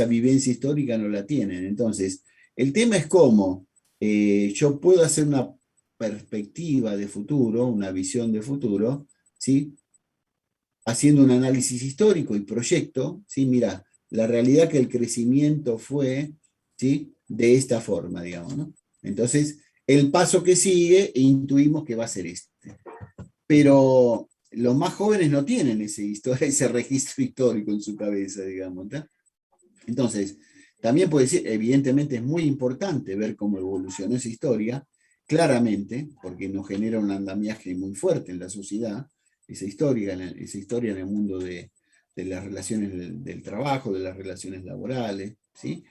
vivencia histórica no la tienen. Entonces, el tema es cómo yo puedo hacer una perspectiva de futuro, una visión de futuro, ¿sí?, haciendo un análisis histórico y proyecto, ¿sí?, mira, la realidad que el crecimiento fue, ¿sí?, de esta forma, digamos, ¿no? Entonces, el paso que sigue, intuimos que va a ser este. Pero los más jóvenes no tienen ese registro histórico en su cabeza, digamos, ¿tá? Entonces, también puede decir, evidentemente es muy importante ver cómo evolucionó esa historia, claramente, porque nos genera un andamiaje muy fuerte en la sociedad, esa historia en el mundo de las relaciones del trabajo, de las relaciones laborales, ¿sí?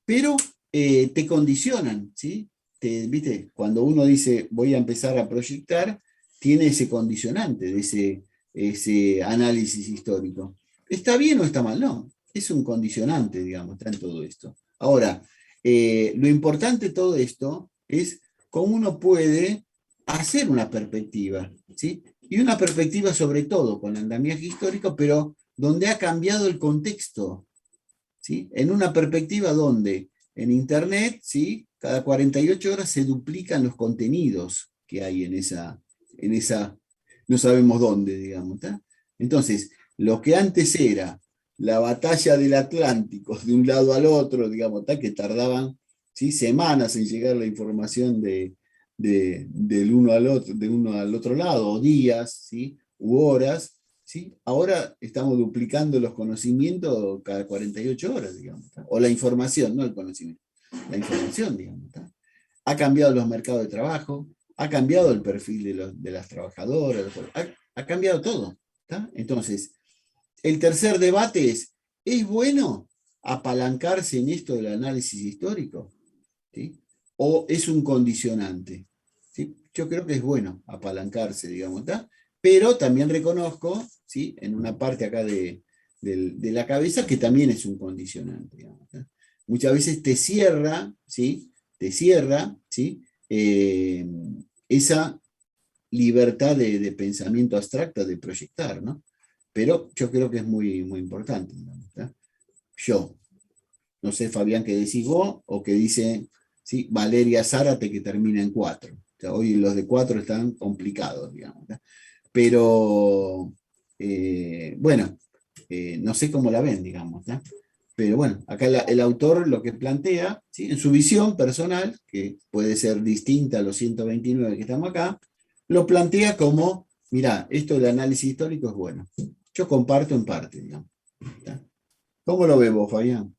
Pero te condicionan, ¿sí? ¿Viste? Cuando uno dice voy a empezar a proyectar, tiene ese condicionante de ese análisis histórico. ¿Está bien o está mal? No, es un condicionante, digamos, está en todo esto. Ahora, lo importante de todo esto es cómo uno puede hacer una perspectiva, ¿sí? Y una perspectiva sobre todo con andamiaje histórico, pero donde ha cambiado el contexto, ¿sí? En una perspectiva donde en Internet, ¿sí?, cada 48 horas se duplican los contenidos que hay en esa no sabemos dónde, digamos, ¿tá? Entonces, lo que antes era la batalla del Atlántico de un lado al otro, digamos, ¿tá?, que tardaban, ¿sí?, semanas en llegar la información del uno al otro lado, o días, ¿sí?, u horas, ¿sí? Ahora estamos duplicando los conocimientos cada 48 horas, digamos, ¿tá? O la información, no el conocimiento, la información, digamos, ¿tá? Ha cambiado los mercados de trabajo, ha cambiado el perfil de las trabajadoras, ha cambiado todo, ¿tá? Entonces, el tercer debate ¿es bueno apalancarse en esto del análisis histórico? ¿Sí? ¿O es un condicionante? ¿Sí? Yo creo que es bueno apalancarse, digamos, ¿tá? Pero también reconozco, ¿sí?, en una parte acá de la cabeza que también es un condicionante, digamos, ¿tá? Muchas veces te cierra, ¿sí?, ¿sí?, esa libertad de pensamiento abstracta, de proyectar, ¿no? Pero yo creo que es muy, muy importante, digamos, ¿tá? Yo, no sé, Fabián, qué decís vos, o qué dice, ¿sí?, Valeria Zárate, que termina en 4. O sea, hoy los de 4 están complicados, digamos, ¿tá? Pero, bueno, no sé cómo la ven, digamos, ¿tá? Pero bueno, acá el autor lo que plantea, ¿sí?, en su visión personal, que puede ser distinta a los 129 que estamos acá, lo plantea como, mirá, esto del análisis histórico es bueno. Yo comparto en parte, digamos, ¿tá? ¿Cómo lo ves vos, Fabián?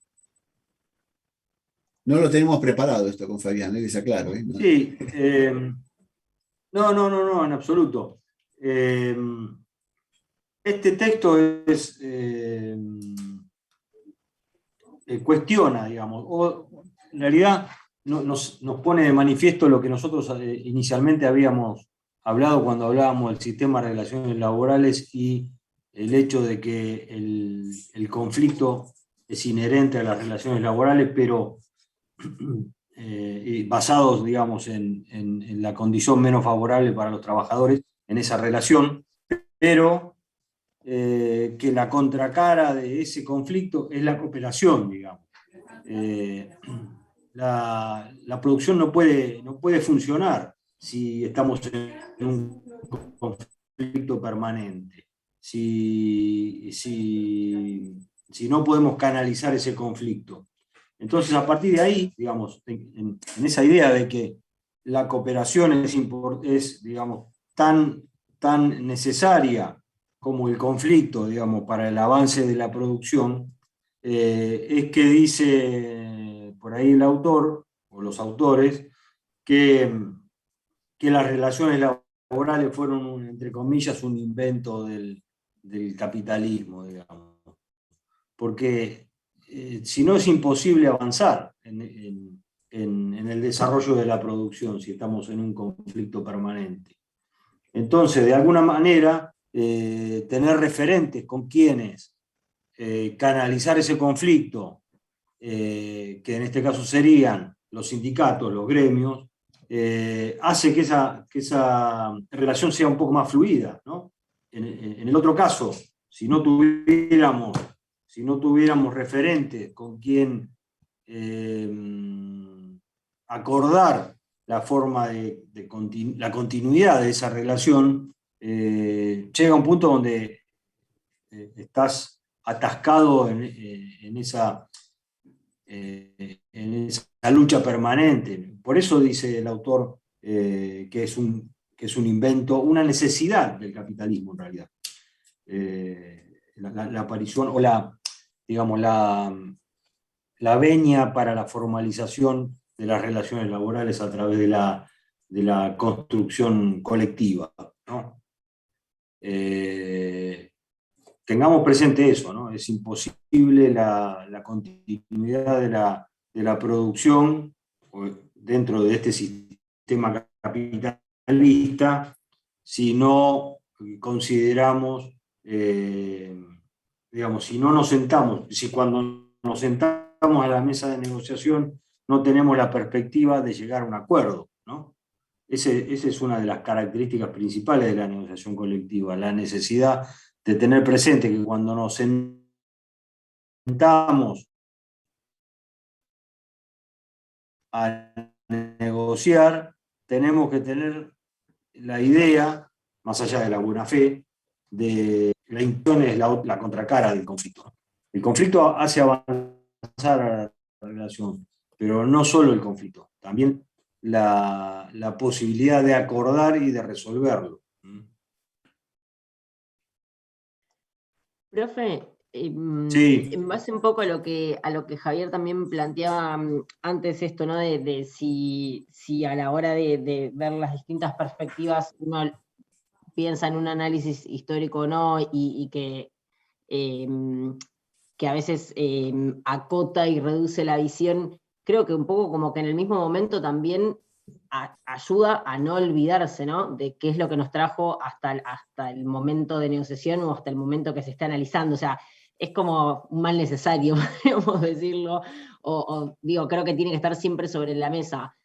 No lo tenemos preparado esto con Fabián, les aclaro, ¿eh? Sí, no, en absoluto. Este texto cuestiona, digamos, o en realidad nos pone de manifiesto lo que nosotros inicialmente habíamos hablado cuando hablábamos del sistema de relaciones laborales y el hecho de que el conflicto es inherente a las relaciones laborales, pero basados, digamos, en la condición menos favorable para los trabajadores en esa relación, pero que la contracara de ese conflicto es la cooperación, digamos. La producción no puede funcionar si estamos en un conflicto permanente, si no podemos canalizar ese conflicto. Entonces, a partir de ahí, digamos, en esa idea de que la cooperación es digamos, tan necesaria como el conflicto, digamos, para el avance de la producción, es que dice por ahí el autor, o los autores, que las relaciones laborales fueron, entre comillas, un invento del capitalismo, digamos. Porque si no es imposible avanzar en el desarrollo de la producción si estamos en un conflicto permanente. Entonces, de alguna manera, tener referentes con quienes canalizar ese conflicto, que en este caso serían los sindicatos, los gremios, hace que esa relación sea un poco más fluida, ¿no? En el otro caso, si no tuviéramos referentes con quien acordar la forma la continuidad de esa relación, llega un punto donde estás atascado en esa lucha permanente. Por eso dice el autor que es un invento, una necesidad del capitalismo en realidad. La aparición o la venia para la formalización de las relaciones laborales a través de la construcción colectiva, ¿no? Tengamos presente eso, ¿no? Es imposible la continuidad de la producción dentro de este sistema capitalista si no consideramos, si no nos sentamos, si cuando nos sentamos a la mesa de negociación no tenemos la perspectiva de llegar a un acuerdo, ¿no? Esa es una de las características principales de la negociación colectiva, la necesidad de tener presente que cuando nos sentamos a negociar, tenemos que tener la idea, más allá de la buena fe, de la intención es la contracara del conflicto. El conflicto hace avanzar a la relación, pero no solo el conflicto, también la posibilidad de acordar y de resolverlo. Profe, Sí. en base un poco a lo que Javier también planteaba antes, esto, ¿no? De si a la hora de ver las distintas perspectivas uno piensa en un análisis histórico o no, y que a veces acota y reduce la visión, creo que un poco como que en el mismo momento también ayuda a no olvidarse, ¿no? De qué es lo que nos trajo hasta el momento de negociación o hasta el momento que se está analizando. O sea, es como un mal necesario, podríamos decirlo, digo, creo que tiene que estar siempre sobre la mesa.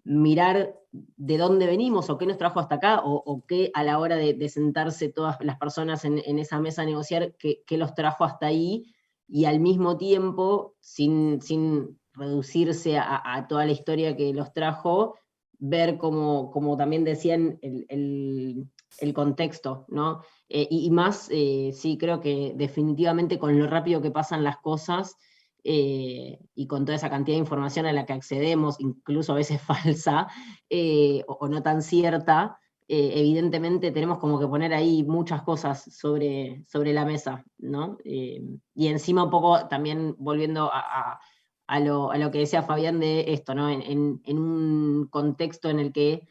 Mirar de dónde venimos, o qué nos trajo hasta acá, o qué a la hora de sentarse todas las personas en esa mesa a negociar, qué los trajo hasta ahí, y al mismo tiempo, sin reducirse a toda la historia que los trajo, ver como también decían el contexto, ¿no? Y más, sí, creo que definitivamente con lo rápido que pasan las cosas, y con toda esa cantidad de información a la que accedemos, incluso a veces falsa, o no tan cierta, evidentemente tenemos como que poner ahí muchas cosas sobre la mesa, ¿no? Y encima un poco también volviendo a lo que decía Fabián de esto, ¿no? En un contexto en el que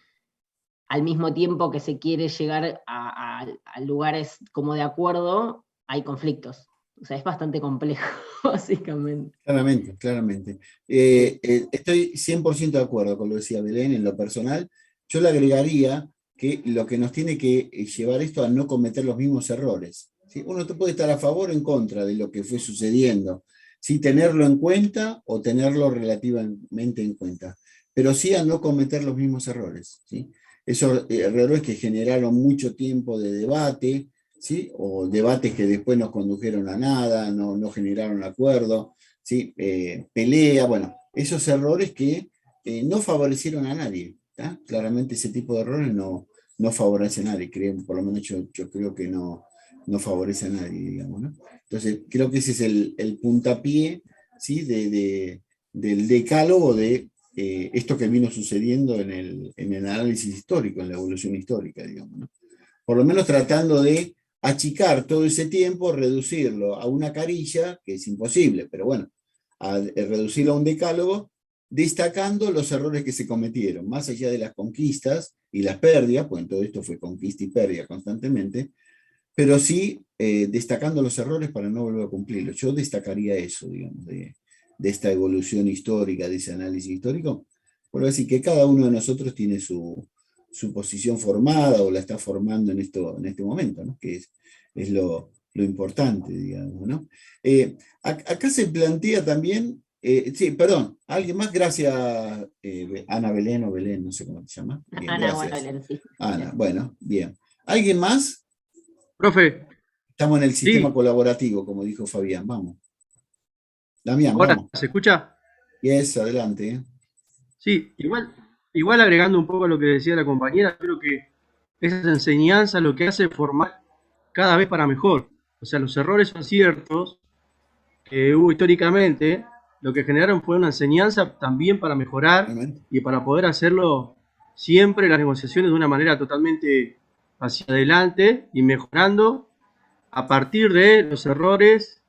al mismo tiempo que se quiere llegar a lugares como de acuerdo, hay conflictos. O sea, es bastante complejo, básicamente. Claramente. Estoy 100% de acuerdo con lo que decía Belén en lo personal. Yo le agregaría que lo que nos tiene que llevar esto a no cometer los mismos errores, ¿sí? Uno puede estar a favor o en contra de lo que fue sucediendo, ¿sí? Tenerlo en cuenta o tenerlo relativamente en cuenta, pero sí a no cometer los mismos errores, ¿sí? Esos errores que generaron mucho tiempo de debate, ¿sí? O debates que después nos condujeron a nada, no generaron acuerdo, ¿sí? Pelea, bueno, esos errores que no favorecieron a nadie, ¿tá? Claramente ese tipo de errores no favorece a nadie, por lo menos yo creo que no favorece a nadie, digamos, ¿no? Entonces, creo que ese es el puntapié, ¿sí? del decálogo de esto que vino sucediendo en el análisis histórico, en la evolución histórica, digamos, ¿no? Por lo menos tratando de achicar todo ese tiempo, reducirlo a una carilla, que es imposible, pero bueno, a reducirlo a un decálogo destacando los errores que se cometieron, más allá de las conquistas y las pérdidas, pues en todo esto fue conquista y pérdida constantemente, pero sí destacando los errores para no volver a cumplirlos. Yo destacaría eso, digamos, de esta evolución histórica, de ese análisis histórico, por decir que cada uno de nosotros tiene su posición formada o la está formando en este momento, ¿no? Que es lo importante, digamos, ¿no? Acá se plantea también, sí, perdón, alguien más, gracias, Ana Belén o Belén, no sé cómo se llama. Bien, Ana, gracias. bueno, Belén, sí. Ana, bueno, bien. ¿Alguien más? Profe. Estamos en el sistema Sí. colaborativo, como dijo Fabián, vamos. Damián, Ahora, vamos. ¿se escucha? Yes, adelante. Sí, igual agregando un poco a lo que decía la compañera, creo que esa enseñanza lo que hace es formar cada vez para mejor. O sea, los errores son ciertos que hubo históricamente, lo que generaron fue una enseñanza también para mejorar y para poder hacerlo siempre las negociaciones de una manera totalmente hacia adelante y mejorando a partir de los errores.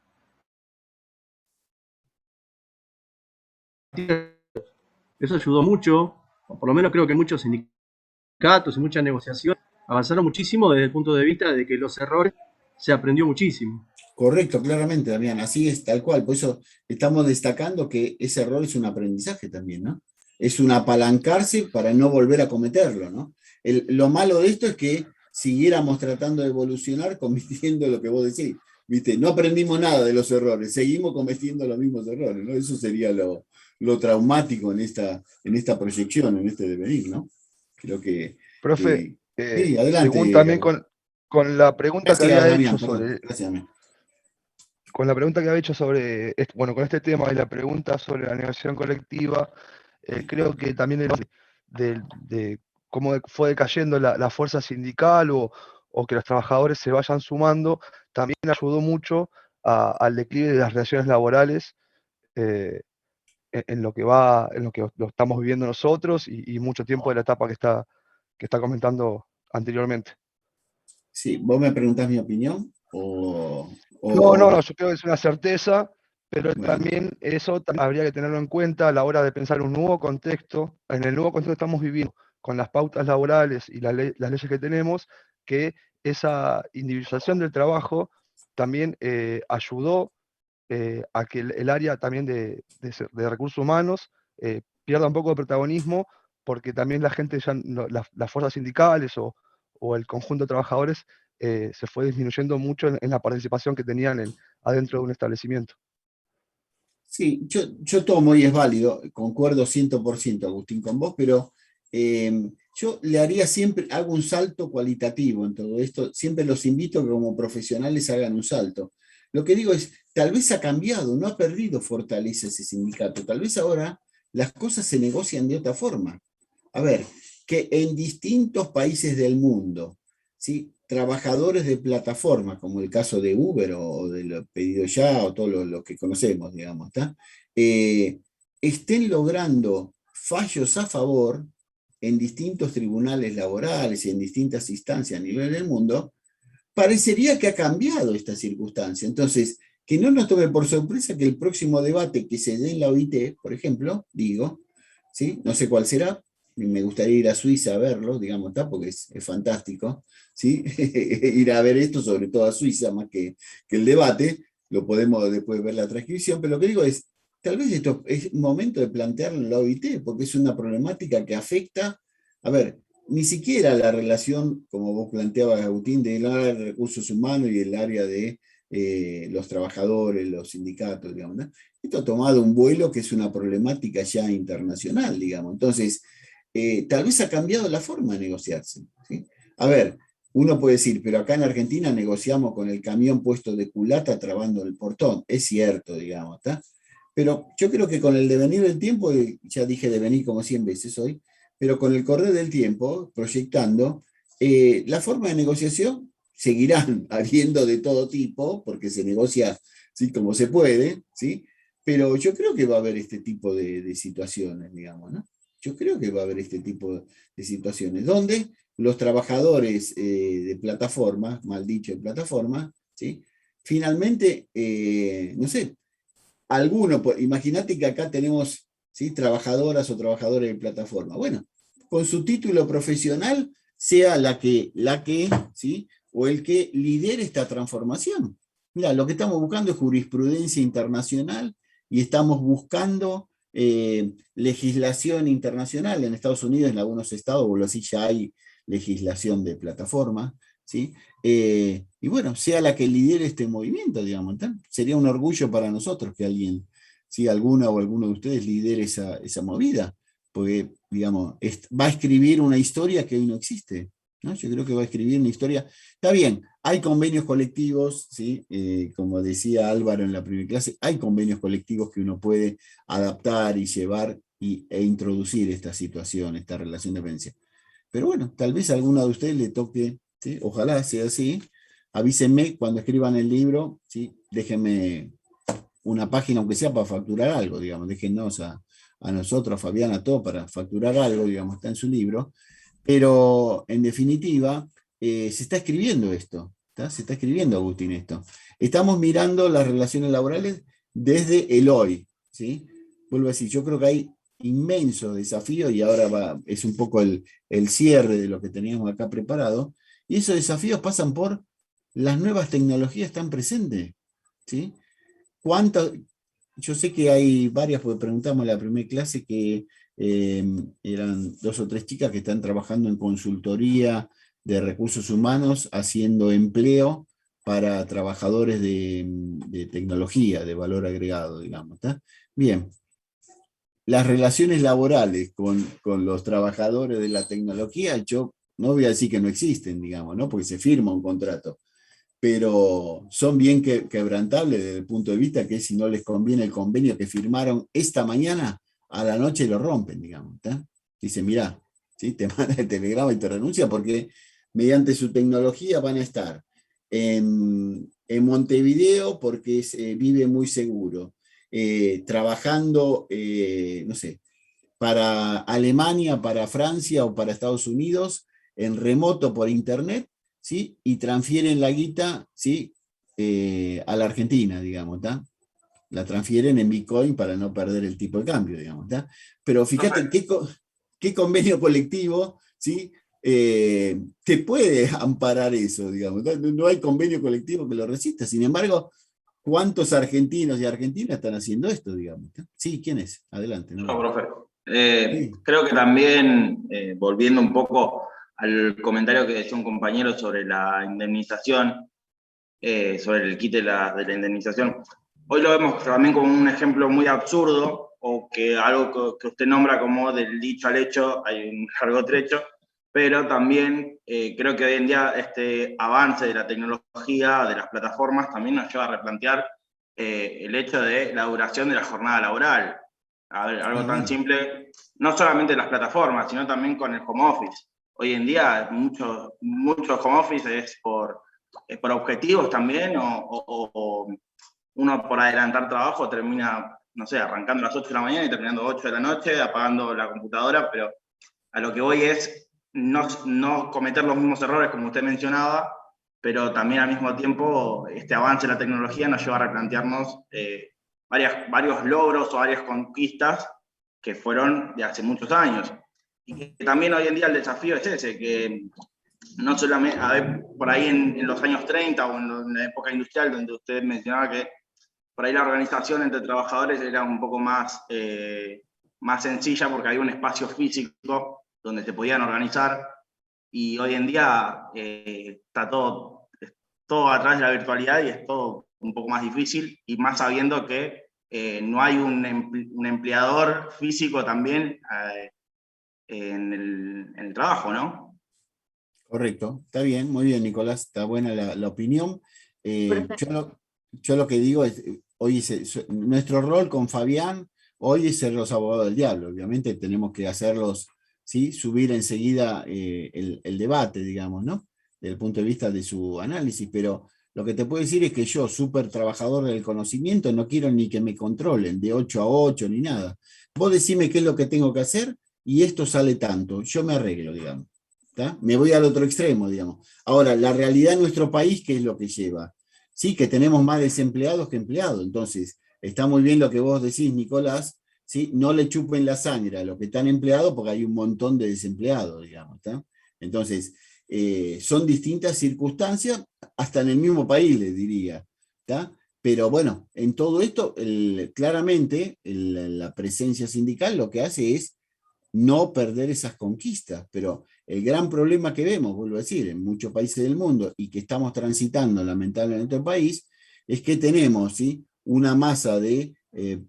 Eso ayudó mucho, o por lo menos creo que muchos sindicatos y muchas negociaciones avanzaron muchísimo desde el punto de vista de que los errores se aprendió muchísimo. Correcto, claramente, Damián, así es, tal cual. Por eso estamos destacando que ese error es un aprendizaje también, ¿no? Es un apalancarse para no volver a cometerlo, ¿no? Lo malo de esto es que siguiéramos tratando de evolucionar cometiendo lo que vos decís, ¿viste? No aprendimos nada de los errores, seguimos cometiendo los mismos errores, ¿no? Eso sería lo traumático en esta proyección, en este devenir, ¿no? Creo que... Profe, sí, adelante. según también con la pregunta Gracias, que había Damián, hecho perdón, sobre... gracias, Damián. Con la pregunta que había hecho sobre, bueno, con este tema y la pregunta sobre la negociación colectiva, creo que también de cómo fue decayendo la fuerza sindical o que los trabajadores se vayan sumando, también ayudó mucho al declive de las relaciones laborales en lo que lo estamos viviendo nosotros y mucho tiempo de la etapa que está comentando anteriormente. Sí, ¿vos me preguntás mi opinión? No, yo creo que es una certeza, pero Bueno. también eso habría que tenerlo en cuenta a la hora de pensar un nuevo contexto, en el nuevo contexto que estamos viviendo, con las pautas laborales y las leyes que tenemos, que esa individualización del trabajo también ayudó a que el área también de recursos humanos pierda un poco de protagonismo, porque también la gente, las fuerzas sindicales o el conjunto de trabajadores se fue disminuyendo mucho en la participación que tenían adentro de un establecimiento. Sí, yo tomo y es válido, concuerdo 100%, Agustín, con vos, pero yo le haría siempre, hago un salto cualitativo en todo esto, siempre los invito a que como profesionales hagan un salto. Lo que digo es, tal vez ha cambiado, no ha perdido fortaleza ese sindicato, tal vez ahora las cosas se negocian de otra forma. A ver, que en distintos países del mundo, ¿sí?, trabajadores de plataforma, como el caso de Uber o de los pedidos ya, o todo lo que conocemos, digamos, estén logrando fallos a favor en distintos tribunales laborales y en distintas instancias a nivel del mundo, parecería que ha cambiado esta circunstancia. Entonces, que no nos tome por sorpresa que el próximo debate que se dé en la OIT, por ejemplo, digo, ¿sí?, no sé cuál será, me gustaría ir a Suiza a verlo, digamos, porque es fantástico, ¿sí? Ir a ver esto, sobre todo a Suiza, más que el debate, lo podemos después ver la transcripción, pero lo que digo es, tal vez esto es momento de plantearlo en la OIT, porque es una problemática que afecta, a ver, ni siquiera la relación, como vos planteabas, Agustín, del área de recursos humanos y el área de los trabajadores, los sindicatos, digamos, ¿no? Esto ha tomado un vuelo que es una problemática ya internacional, digamos. Entonces, tal vez ha cambiado la forma de negociarse, ¿sí? A ver, uno puede decir, pero acá en Argentina negociamos con el camión puesto de culata trabando el portón. Es cierto, digamos, ¿está? Pero yo creo que con el devenir del tiempo, ya dije devenir como 100 veces hoy, pero con el correr del tiempo, proyectando, la forma de negociación seguirán habiendo de todo tipo, porque se negocia, ¿sí?, como se puede, ¿sí? Pero yo creo que va a haber este tipo de situaciones, digamos, ¿no? Yo creo que va a haber este tipo de situaciones, donde los trabajadores de plataformas, mal dicho de plataformas, ¿sí?, finalmente, no sé, algunos, imagínate que acá tenemos ¿sí? Trabajadoras o trabajadores de plataforma. Bueno, con su título profesional sea la que ¿sí? O el que lidere esta transformación. Mira, lo que estamos buscando es jurisprudencia internacional y estamos buscando legislación internacional. En Estados Unidos, en algunos estados, o así, ya hay legislación de plataforma, ¿sí? Y bueno, sea la que lidere este movimiento, digamos. Entonces, sería un orgullo para nosotros que alguien, ¿sí? Alguna o alguno de ustedes lidere esa movida, porque, digamos, va a escribir una historia que hoy no existe, ¿no? Yo creo que va a escribir una historia. Está bien, hay convenios colectivos, ¿sí? Como decía Álvaro en la primera clase, hay convenios colectivos que uno puede adaptar y llevar e introducir esta situación, esta relación de dependencia. Pero bueno, tal vez a alguna de ustedes le toque, ¿sí? Ojalá sea así. Avísenme cuando escriban el libro, ¿sí? Déjenme una página, aunque sea para facturar algo, digamos, déjennos a nosotros, a Fabián, a todos, para facturar algo, digamos, está en su libro. Pero en definitiva, se está escribiendo esto, ¿tá? Se está escribiendo, Agustín, esto. Estamos mirando las relaciones laborales desde el hoy, ¿sí? Vuelvo a decir, yo creo que hay inmensos desafíos, y ahora es un poco el cierre de lo que teníamos acá preparado, y esos desafíos pasan por las nuevas tecnologías están presentes, ¿sí? Yo sé que hay varias, porque preguntamos en la primera clase que eran 2 o 3 chicas que están trabajando en consultoría de recursos humanos, haciendo empleo para trabajadores de tecnología, de valor agregado, digamos, ¿tá? Bien. Las relaciones laborales con los trabajadores de la tecnología, yo no voy a decir que no existen, digamos, ¿no? Porque se firma un contrato, pero son bien quebrantables desde el punto de vista que si no les conviene el convenio que firmaron esta mañana, a la noche lo rompen, digamos, ¿tá? Dicen, mirá, ¿sí? Te manda el telegrama y te renuncia porque mediante su tecnología van a estar en Montevideo porque vive muy seguro, trabajando, no sé, para Alemania, para Francia o para Estados Unidos, en remoto por internet, ¿sí? Y transfieren la guita, ¿sí? A la Argentina, digamos, ¿tá? La transfieren en Bitcoin para no perder el tipo de cambio, digamos, ¿tá? Pero fíjate qué convenio colectivo, ¿sí? Te puede amparar eso, digamos. No hay convenio colectivo que lo resista. Sin embargo, ¿cuántos argentinos y argentinas están haciendo esto, digamos? ¿Tá? Sí, ¿quién es? Adelante. No, profe. Creo que también, volviendo un poco al comentario que decía un compañero sobre la indemnización, sobre el quite de la indemnización, hoy lo vemos también como un ejemplo muy absurdo, o que algo que usted nombra como del dicho al hecho hay un largo trecho, pero también creo que hoy en día este avance de la tecnología, de las plataformas, también nos lleva a replantear el hecho de la duración de la jornada laboral. A ver, algo tan simple, no solamente las plataformas, sino también con el home office. Hoy en día muchos home office es por objetivos también, o uno por adelantar trabajo termina, no sé, arrancando a las 8 de la mañana y terminando a 8 de la noche, apagando la computadora, pero a lo que voy es no cometer los mismos errores como usted mencionaba, pero también al mismo tiempo este avance de la tecnología nos lleva a replantearnos varios logros o varias conquistas que fueron de hace muchos años. Y que también hoy en día el desafío es ese, que no solamente, a ver, por ahí en los años 30 o en la época industrial, donde usted mencionaba que por ahí la organización entre trabajadores era un poco más sencilla porque había un espacio físico donde se podían organizar, y hoy en día está todo a través de la virtualidad y es todo un poco más difícil, y más sabiendo que no hay un empleador físico también en el trabajo, ¿no? Correcto, está bien, muy bien, Nicolás, está buena la opinión. Yo lo que digo es, hoy nuestro rol con Fabián hoy es ser los abogados del diablo. Obviamente tenemos que hacerlos, ¿sí? Subir enseguida el debate, digamos, ¿no? Desde el punto de vista de su análisis, pero lo que te puedo decir es que yo, súper trabajador del conocimiento, no quiero ni que me controlen de 8 a 8 ni nada. Vos decime qué es lo que tengo que hacer y esto sale tanto, yo me arreglo, digamos. ¿Tá? Me voy al otro extremo, digamos. Ahora, la realidad en nuestro país, ¿qué es lo que lleva? Sí, que tenemos más desempleados que empleados. Entonces, está muy bien lo que vos decís, Nicolás, ¿sí? No le chupen la sangre a los que están empleados porque hay un montón de desempleados, digamos, ¿tá? Entonces, son distintas circunstancias, hasta en el mismo país, les diría, ¿tá? Pero bueno, en todo esto, claramente, la presencia sindical lo que hace es no perder esas conquistas, pero el gran problema que vemos, vuelvo a decir, en muchos países del mundo, y que estamos transitando lamentablemente en nuestro país, es que tenemos, ¿sí?, una masa de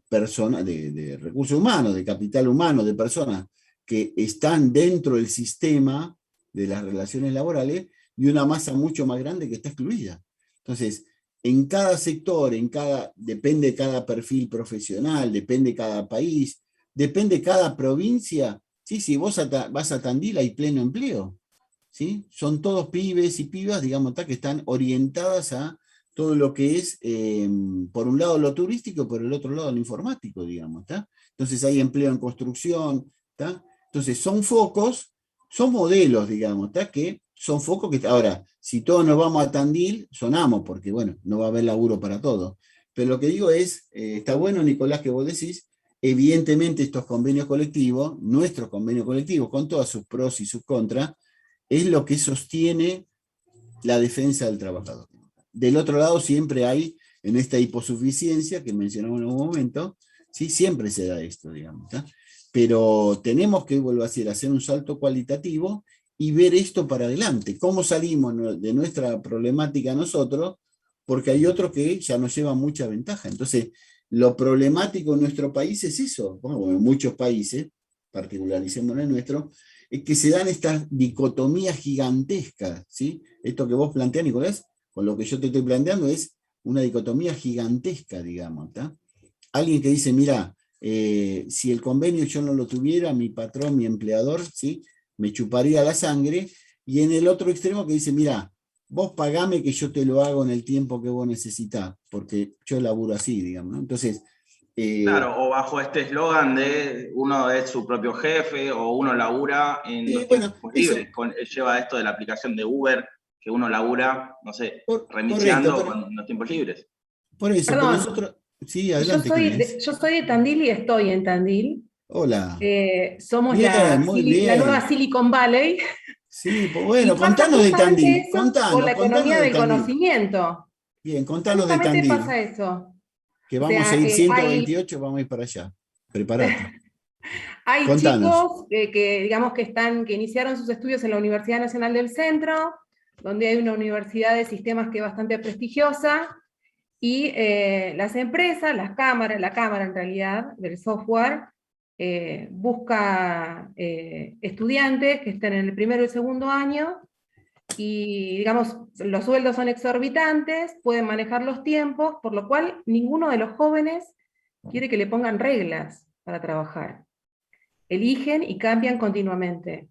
personas, de recursos humanos, de capital humano, de personas que están dentro del sistema de las relaciones laborales, y una masa mucho más grande que está excluida. Entonces, en cada sector, depende cada perfil profesional, depende cada país, depende cada provincia. ¿Sí? Si vos vas a Tandil hay pleno empleo, ¿sí? Son todos pibes y pibas, digamos, que están orientadas a todo lo que es, por un lado lo turístico, por el otro lado lo informático, digamos, ¿tá? Entonces hay empleo en construcción, ¿tá? Entonces son focos, son modelos, digamos, ¿tá? Que son focos que, ahora, si todos nos vamos a Tandil, sonamos, porque bueno, no va a haber laburo para todos. Pero lo que digo es, está bueno, Nicolás, que vos decís, evidentemente estos convenios colectivos, nuestros convenios colectivos, con todas sus pros y sus contras, es lo que sostiene la defensa del trabajador. Del otro lado siempre hay, en esta hiposuficiencia que mencionamos en algún momento, ¿sí? Siempre se da esto, digamos, ¿tá? Pero tenemos que, vuelvo a decir, hacer un salto cualitativo y ver esto para adelante. ¿Cómo salimos de nuestra problemática nosotros? Porque hay otros que ya nos llevan mucha ventaja. Entonces, lo problemático en nuestro país es eso, bueno, en muchos países, particularicemos en el nuestro, es que se dan estas dicotomías gigantescas, ¿sí? Esto que vos planteás, Nicolás, con lo que yo te estoy planteando es una dicotomía gigantesca, digamos, ¿tá? Alguien que dice, mira, si el convenio yo no lo tuviera, mi patrón, mi empleador, ¿sí?, me chuparía la sangre, y en el otro extremo que dice, mira, vos pagame que yo te lo hago en el tiempo que vos necesitás, porque yo laburo así, digamos, ¿no? Entonces... claro, o bajo este eslogan de uno es su propio jefe, o uno labura en los tiempos libres, lleva esto de la aplicación de Uber, que uno labura, no sé, remiseando con los tiempos libres. Por eso, Perdón, pero nosotros... Sí, adelante. Yo soy de Tandil y estoy en Tandil. Hola. Somos bien, la nueva Silicon Valley. Sí, pues bueno, contanos de Tandil. Por la economía del conocimiento. Bien, contanos de Tandil. Pasa eso. Que vamos a ir 128, vamos a ir para allá. Prepárate. Hay Contanos. chicos que iniciaron sus estudios en la Universidad Nacional del Centro, donde hay una universidad de sistemas que es bastante prestigiosa, y las empresas, la cámara en realidad, del software, busca estudiantes que estén en el primero y el segundo año, y digamos, los sueldos son exorbitantes, pueden manejar los tiempos, por lo cual ninguno de los jóvenes quiere que le pongan reglas para trabajar. Eligen y cambian continuamente.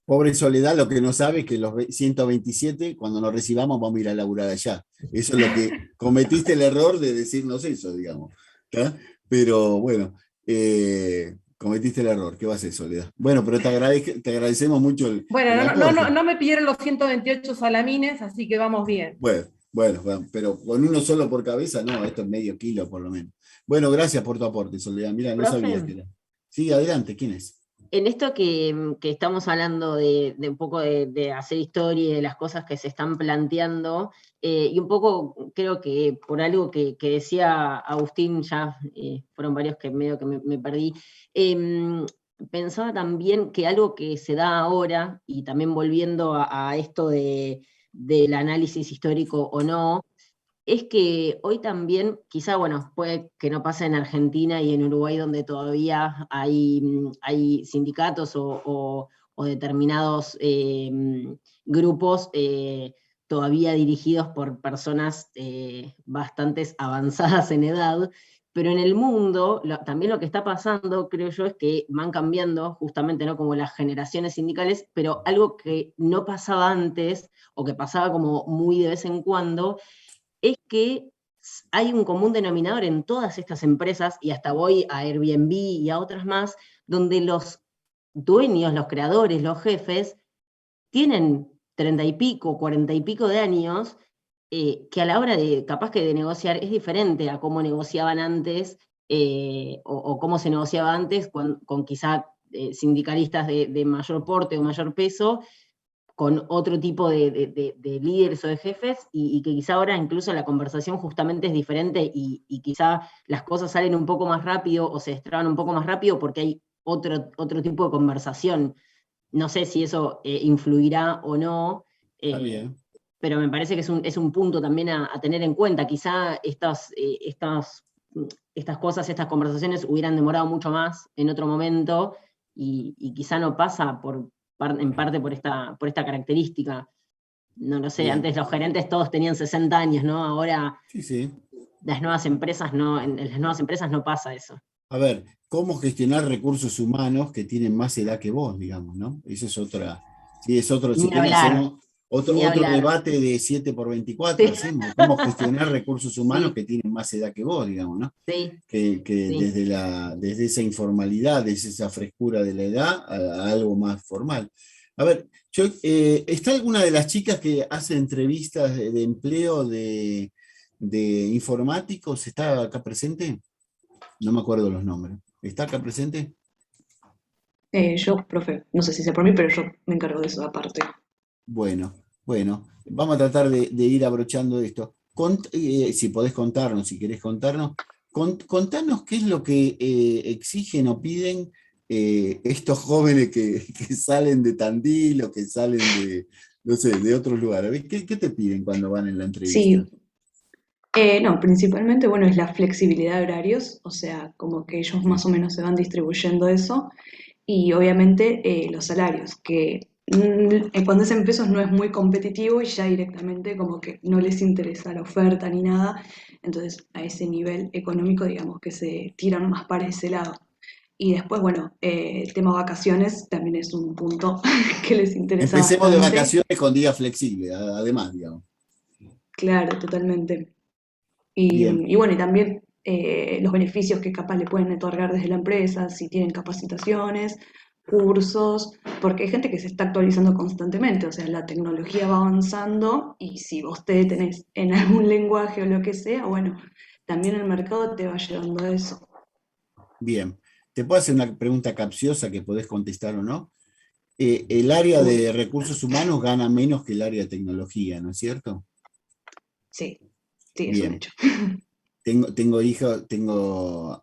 Pobre Soledad, lo que no sabe es que los 127, cuando nos recibamos, vamos a ir a laburar allá. Eso es lo que cometiste el error de decirnos eso, digamos, ¿tá? Pero bueno, cometiste el error. ¿Qué va a hacer, Soledad? Bueno, pero te agradecemos mucho Bueno, no me pidieron los 128 salamines, así que vamos bien. Bueno, pero con uno solo por cabeza, no, esto es medio kilo por lo menos. Bueno, gracias por tu aporte, Soledad. Mira, no sabía que era. Sí, adelante, ¿quién es? En esto que estamos hablando de un poco de hacer historia y de las cosas que se están planteando, y un poco creo que por algo que decía Agustín, ya fueron varios que medio que me perdí, pensaba también que algo que se da ahora, y también volviendo a esto del análisis histórico o no, es que hoy también, quizá, bueno, puede que no pase en Argentina y en Uruguay, donde todavía hay sindicatos o determinados grupos todavía dirigidos por personas bastante avanzadas en edad, pero en el mundo también lo que está pasando, creo yo, es que van cambiando justamente, ¿no?, como las generaciones sindicales, pero algo que no pasaba antes, o que pasaba como muy de vez en cuando, es que hay un común denominador en todas estas empresas, y hasta voy a Airbnb y a otras más, donde los dueños, los creadores, los jefes, tienen 30 y pico, 40 y pico de años, que a la hora de, capaz que de negociar, es diferente a cómo negociaban antes, o cómo se negociaba antes con quizá sindicalistas de mayor porte o mayor peso, con otro tipo de líderes o de jefes, y que quizá ahora incluso la conversación justamente es diferente, y quizá las cosas salen un poco más rápido o se destraban un poco más rápido porque hay otro tipo de conversación. No sé si eso influirá o no, pero me parece que es un punto también a tener en cuenta. Quizá estas cosas, estas conversaciones hubieran demorado mucho más en otro momento, y quizá no pasa en parte por esta característica. No lo sé, Bien. antes los gerentes todos tenían 60 años, ¿no? Ahora Sí. las nuevas empresas en las nuevas empresas no pasa eso. A ver, ¿cómo gestionar recursos humanos que tienen más edad que vos, digamos, ¿no? Eso es otra. Sí, es otro. Si querés, hacemos otro debate de 7x24, Sí. hacemos. ¿Cómo gestionar recursos humanos que tienen más edad que vos, digamos, ¿no? Sí. Que Sí. desde esa informalidad, desde esa frescura de la edad, a algo más formal. A ver, ¿está alguna de las chicas que hace entrevistas de empleo de informáticos? ¿Está acá presente? No me acuerdo los nombres. ¿Está acá presente? Yo, profe, no sé si sea por mí, pero yo me encargo de eso aparte. Bueno, vamos a tratar de ir abrochando esto. Si podés contarnos, si querés contarnos, contanos qué es lo que exigen o piden estos jóvenes que salen de Tandil o que salen de, no sé, de otros lugares. ¿Qué te piden cuando van en la entrevista? Sí. No, principalmente, bueno, es la flexibilidad de horarios, o sea, como que ellos más o menos se van distribuyendo eso, y obviamente los salarios, que cuando es en pesos no es muy competitivo y ya directamente como que no les interesa la oferta ni nada, entonces a ese nivel económico digamos que se tiran más para ese lado. Y después, bueno, el tema vacaciones también es un punto que les interesa Empecemos bastante. de vacaciones con días flexibles, además, digamos. Claro, totalmente. Bien. Y bueno, y también los beneficios que capaz le pueden otorgar desde la empresa, si tienen capacitaciones, cursos, porque hay gente que se está actualizando constantemente, o sea, la tecnología va avanzando y si vos te detenés en algún lenguaje o lo que sea, bueno, también el mercado te va llevando a eso. Bien. ¿Te puedo hacer una pregunta capciosa que podés contestar o no? El área de recursos humanos gana menos que el área de tecnología, ¿no es cierto? Sí, es un Bien. hecho. Tengo hijos, tengo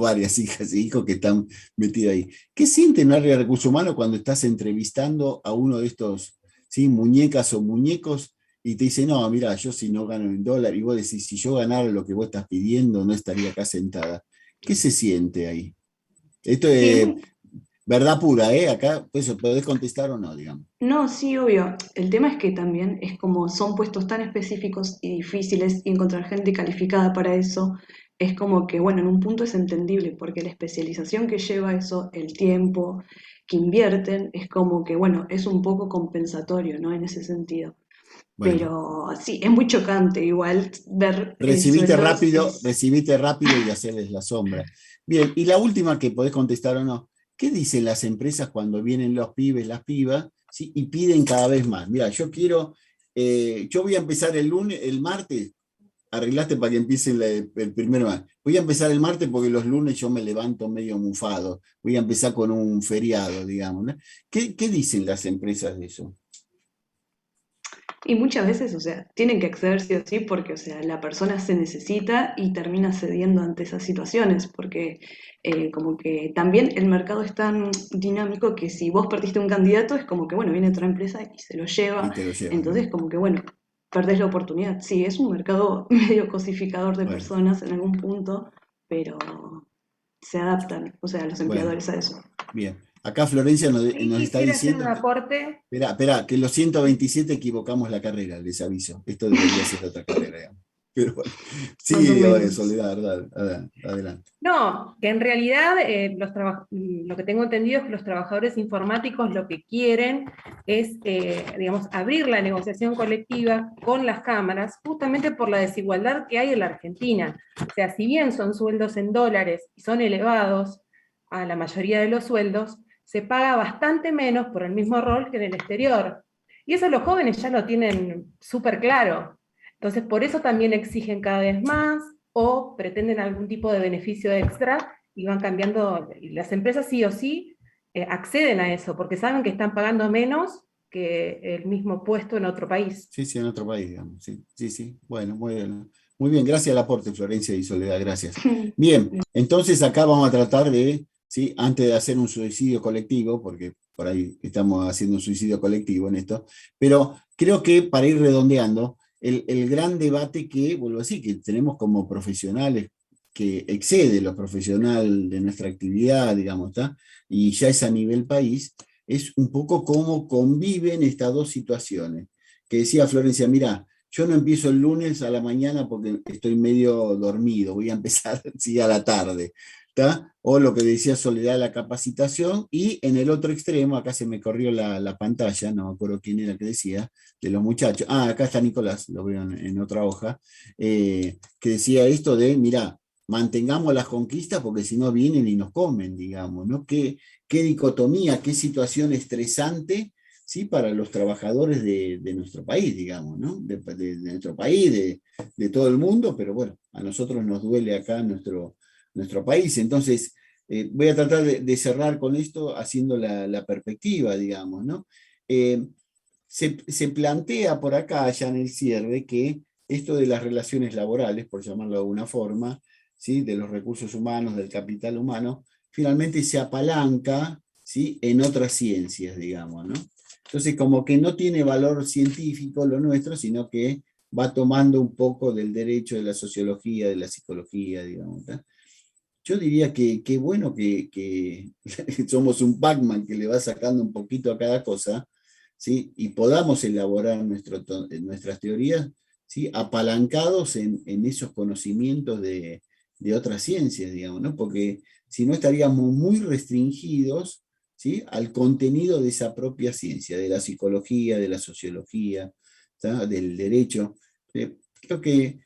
varias hijas e hijos que están metidos ahí. ¿Qué siente en el área de recursos humanos cuando estás entrevistando a uno de estos, ¿sí?, muñecas o muñecos y te dice, no, mira, yo si no gano en dólar, y vos decís, si yo ganara lo que vos estás pidiendo, no estaría acá sentada? ¿Qué se siente ahí? Esto es verdad pura, ¿eh? Acá pues, podés contestar o no, digamos. No, sí, obvio. El tema es que también es como son puestos tan específicos y difíciles y encontrar gente calificada para eso, es como que, bueno, en un punto es entendible, porque la especialización que lleva eso, el tiempo que invierten, es como que, bueno, es un poco compensatorio, ¿no? En ese sentido. Bueno. Pero sí, es muy chocante igual ver Recibite sueldos. rápido y hacerles la sombra. Bien, y la última que podés contestar o no. ¿Qué dicen las empresas cuando vienen los pibes, las pibas, ¿sí?, y piden cada vez más? Mira, yo voy a empezar el martes, arreglaste para que empiece el primero más. Voy a empezar el martes porque los lunes yo me levanto medio mufado. Voy a empezar con un feriado, digamos, ¿no? ¿Qué dicen las empresas de eso? Y muchas veces, o sea, tienen que acceder sí o sí porque, o sea, la persona se necesita y termina cediendo ante esas situaciones, porque como que también el mercado es tan dinámico que si vos perdiste un candidato es como que, bueno, viene otra empresa y se lo lleva, entonces como que, bueno, perdés la oportunidad. Sí, es un mercado medio cosificador de personas en algún punto, pero se adaptan, o sea, los empleadores a eso. Bien. Acá Florencia nos Ahí está quisiera hacer diciendo... un aporte. Espera, que los 127 equivocamos la carrera, les aviso. Esto debería ser otra carrera, digamos. Pero bueno. Sí, Soledad, adelante. No, que en realidad lo que tengo entendido es que los trabajadores informáticos lo que quieren es, digamos, abrir la negociación colectiva con las cámaras, justamente por la desigualdad que hay en la Argentina. O sea, si bien son sueldos en dólares y son elevados a la mayoría de los sueldos, se paga bastante menos por el mismo rol que en el exterior. Y eso los jóvenes ya lo tienen súper claro. Entonces, por eso también exigen cada vez más, o pretenden algún tipo de beneficio extra y van cambiando, y las empresas sí o sí acceden a eso, porque saben que están pagando menos que el mismo puesto en otro país. Sí, sí, en otro país, digamos. Sí, sí, sí. Bueno, muy bien. Muy bien, gracias al aporte, Florencia y Soledad, gracias. Bien, entonces acá vamos a tratar de, ¿sí? Antes de hacer un suicidio colectivo, porque por ahí estamos haciendo un suicidio colectivo en esto, pero creo que para ir redondeando, el gran debate que, vuelvo a decir, que tenemos como profesionales, que excede lo profesional de nuestra actividad, digamos, ¿está? Y ya es a nivel país, es un poco cómo conviven estas dos situaciones. Que decía Florencia, mira, yo no empiezo el lunes a la mañana porque estoy medio dormido, voy a empezar sí, a la tarde. ¿Tá? O lo que decía Soledad, la capacitación, y en el otro extremo, acá se me corrió la pantalla, no me acuerdo quién era que decía, de los muchachos, acá está Nicolás, lo veo en otra hoja, que decía esto de, mira, mantengamos las conquistas porque si no vienen y nos comen, digamos, ¿no? Qué dicotomía, qué situación estresante, ¿sí? Para los trabajadores de nuestro país, digamos, ¿no? De nuestro país, de todo el mundo, pero bueno, a nosotros nos duele acá nuestro país. Entonces, voy a tratar de cerrar con esto haciendo la perspectiva, digamos, ¿no? Se plantea por acá, ya en el cierre, que esto de las relaciones laborales, por llamarlo de alguna forma, ¿sí? De los recursos humanos, del capital humano, finalmente se apalanca, ¿sí? En otras ciencias, digamos, ¿no? Entonces, como que no tiene valor científico lo nuestro, sino que va tomando un poco del derecho, de la sociología, de la psicología, digamos, ¿tá? Yo diría que bueno que somos un Pac-Man que le va sacando un poquito a cada cosa, ¿sí? Y podamos elaborar nuestras teorías, ¿sí? Apalancados en esos conocimientos de otras ciencias, digamos, ¿no? Porque si no estaríamos muy restringidos, ¿sí? Al contenido de esa propia ciencia, de la psicología, de la sociología, ¿tá? Del derecho. Creo que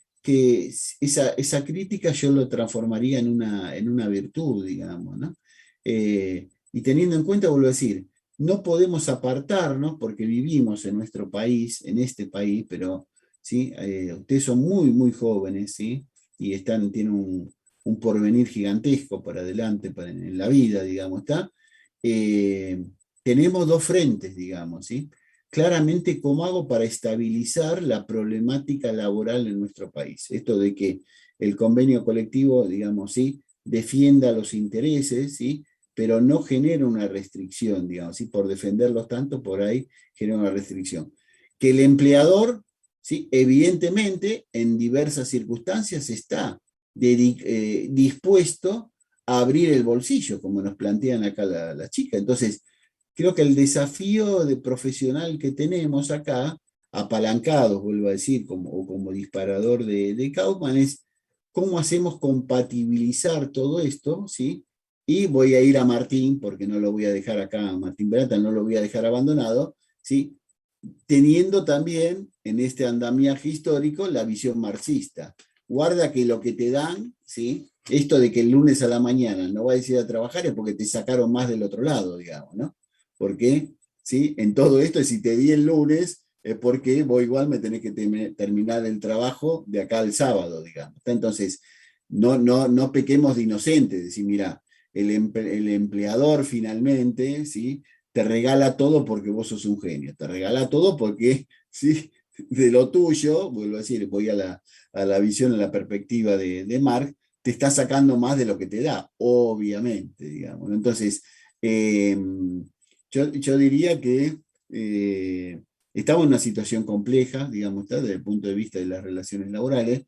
esa crítica yo lo transformaría en una virtud, digamos, ¿no? Y teniendo en cuenta, vuelvo a decir, no podemos apartarnos porque vivimos en nuestro país, en este país, pero ¿sí? Ustedes son muy, muy jóvenes, ¿sí? Y tienen un porvenir gigantesco para adelante en la vida, digamos, ¿está? Tenemos dos frentes, digamos, ¿sí? Claramente, ¿cómo hago para estabilizar la problemática laboral en nuestro país? Esto de que el convenio colectivo, digamos, ¿sí? Defienda los intereses, ¿sí? Pero no genera una restricción, digamos, ¿sí? Por defenderlos tanto, por ahí genera una restricción. Que el empleador, ¿sí? Evidentemente, en diversas circunstancias está dispuesto a abrir el bolsillo, como nos plantean acá las chicas. Entonces, creo que el desafío profesional que tenemos acá, apalancados, vuelvo a decir, como disparador de Kauffman, es cómo hacemos compatibilizar todo esto, ¿sí? Y voy a ir a Martín, porque no lo voy a dejar acá, Martín Berata, no lo voy a dejar abandonado, ¿sí? Teniendo también en este andamiaje histórico la visión marxista. Guarda que lo que te dan, ¿sí? Esto de que el lunes a la mañana no vas a ir a trabajar es porque te sacaron más del otro lado, digamos, ¿no? Porque, ¿sí? En todo esto, si te di el lunes, es porque vos igual me tenés que terminar el trabajo de acá al sábado, digamos. Entonces, no pequemos de inocentes, decir, mira, el empleador finalmente, ¿sí? Te regala todo porque vos sos un genio, te regala todo porque, ¿sí? De lo tuyo, vuelvo a decir, voy a la visión, a la perspectiva de Marx, te está sacando más de lo que te da, obviamente, digamos. Entonces, yo diría que estamos en una situación compleja, digamos, ¿está? Desde el punto de vista de las relaciones laborales.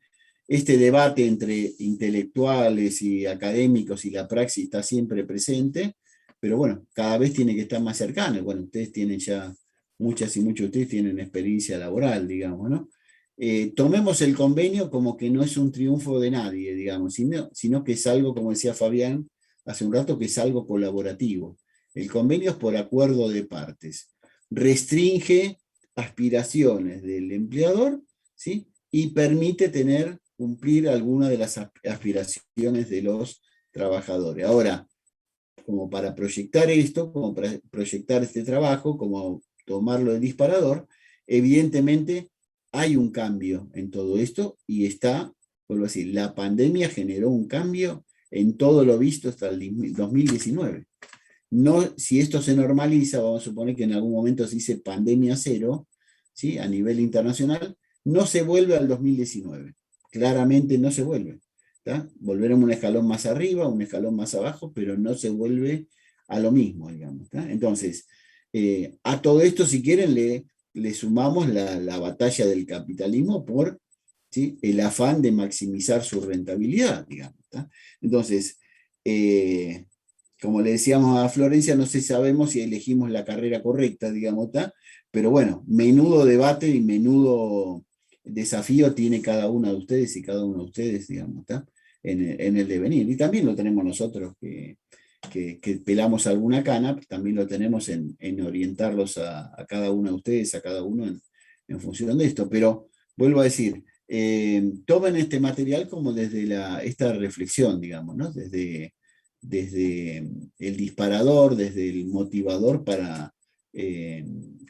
Este debate entre intelectuales y académicos y la praxis está siempre presente, pero bueno, cada vez tiene que estar más cercano. Bueno, ustedes tienen ya, muchas y muchos de ustedes tienen experiencia laboral, digamos, ¿no? Tomemos el convenio como que no es un triunfo de nadie, digamos, sino que es algo, como decía Fabián hace un rato, que es algo colaborativo. El convenio es por acuerdo de partes. Restringe aspiraciones del empleador, ¿sí? Y permite cumplir algunas de las aspiraciones de los trabajadores. Ahora, como para proyectar esto, como para proyectar este trabajo, como tomarlo de disparador, evidentemente hay un cambio en todo esto y está vuelvo a decir, la pandemia generó un cambio en todo lo visto hasta el 2019. No, si esto se normaliza, vamos a suponer que en algún momento se dice pandemia cero, ¿sí? A nivel internacional, no se vuelve al 2019. Claramente no se vuelve. ¿Tá? Volveremos un escalón más arriba, un escalón más abajo, pero no se vuelve a lo mismo, digamos. ¿Tá? Entonces, a todo esto, si quieren, le sumamos la batalla del capitalismo por, ¿sí? El afán de maximizar su rentabilidad, digamos. ¿Tá? Entonces, como le decíamos a Florencia, no sé, sabemos si elegimos la carrera correcta, digamos, ¿tá? Pero bueno, menudo debate y menudo desafío tiene cada uno de ustedes y cada uno de ustedes, digamos, ¿tá? En el devenir. Y también lo tenemos nosotros que pelamos alguna cana, también lo tenemos en orientarlos a cada uno de ustedes, a cada uno en función de esto. Pero vuelvo a decir, tomen este material como desde esta reflexión, digamos, ¿no? Desde el disparador, desde el motivador para,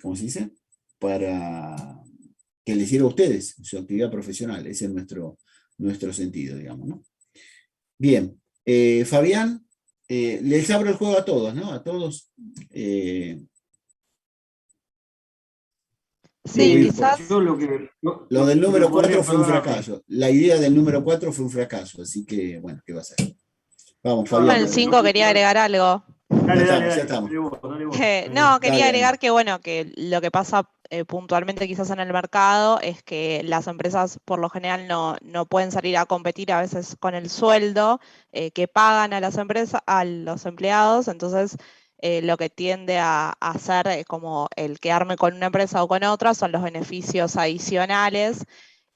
¿cómo se dice? Para que les sirva a ustedes su actividad profesional. Ese es nuestro sentido, digamos, ¿no? Bien, Fabián, les abro el juego a todos, ¿no? A todos. Sí, quizás. Lo del número 4 fue un fracaso. La idea del número 4 fue un fracaso, así que, bueno, ¿qué va a ser? Vamos, Con Fabián. el 5 quería agregar algo. Ya estamos. No, quería Dale, agregar que, bueno, que lo que pasa puntualmente quizás en el mercado es que las empresas por lo general no pueden salir a competir a veces con el sueldo que pagan a las empresas, a los empleados, entonces lo que tiende a hacer como el quedarme con una empresa o con otra son los beneficios adicionales.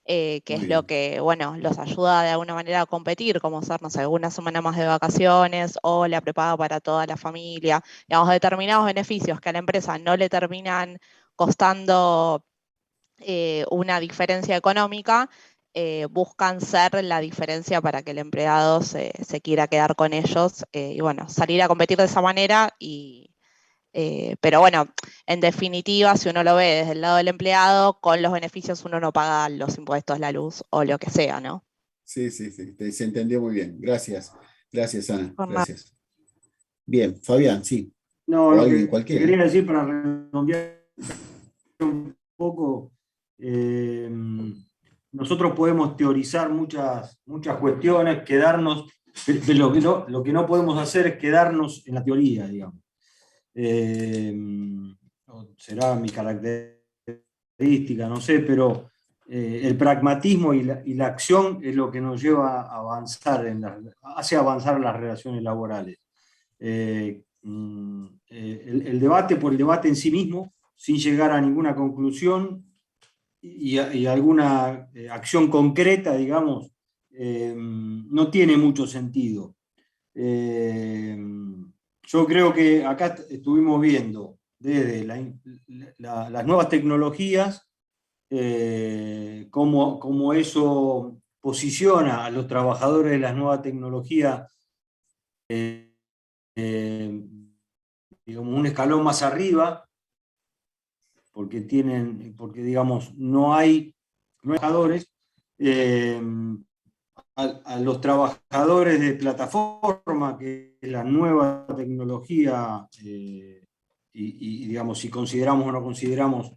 Que es lo que, bueno, los ayuda de alguna manera a competir, como ser, no sé, una semana más de vacaciones o la prepaga para toda la familia, digamos, determinados beneficios que a la empresa no le terminan costando una diferencia económica, buscan ser la diferencia para que el empleado se quiera quedar con ellos y, bueno, salir a competir de esa manera pero bueno, en definitiva, si uno lo ve desde el lado del empleado, con los beneficios uno no paga los impuestos, la luz o lo que sea, ¿no? Sí, se entendió muy bien. Gracias, Ana, Por nada. gracias. Bien, Fabián, sí. No, O lo alguien que cualquiera. quería decir para redondear un poco, nosotros podemos teorizar muchas cuestiones, quedarnos, pero lo que no podemos hacer es quedarnos en la teoría, digamos. Será mi característica, no sé, pero el pragmatismo y la acción es lo que nos lleva a avanzar, hace avanzar las relaciones laborales. El debate por el debate en sí mismo, sin llegar a ninguna conclusión y alguna acción concreta, digamos, no tiene mucho sentido. Yo creo que acá estuvimos viendo desde las nuevas tecnologías, cómo eso posiciona a los trabajadores de las nuevas tecnologías digamos, un escalón más arriba, porque digamos, no hay trabajadores, a los trabajadores de plataforma, que es la nueva tecnología, y digamos, si consideramos o no consideramos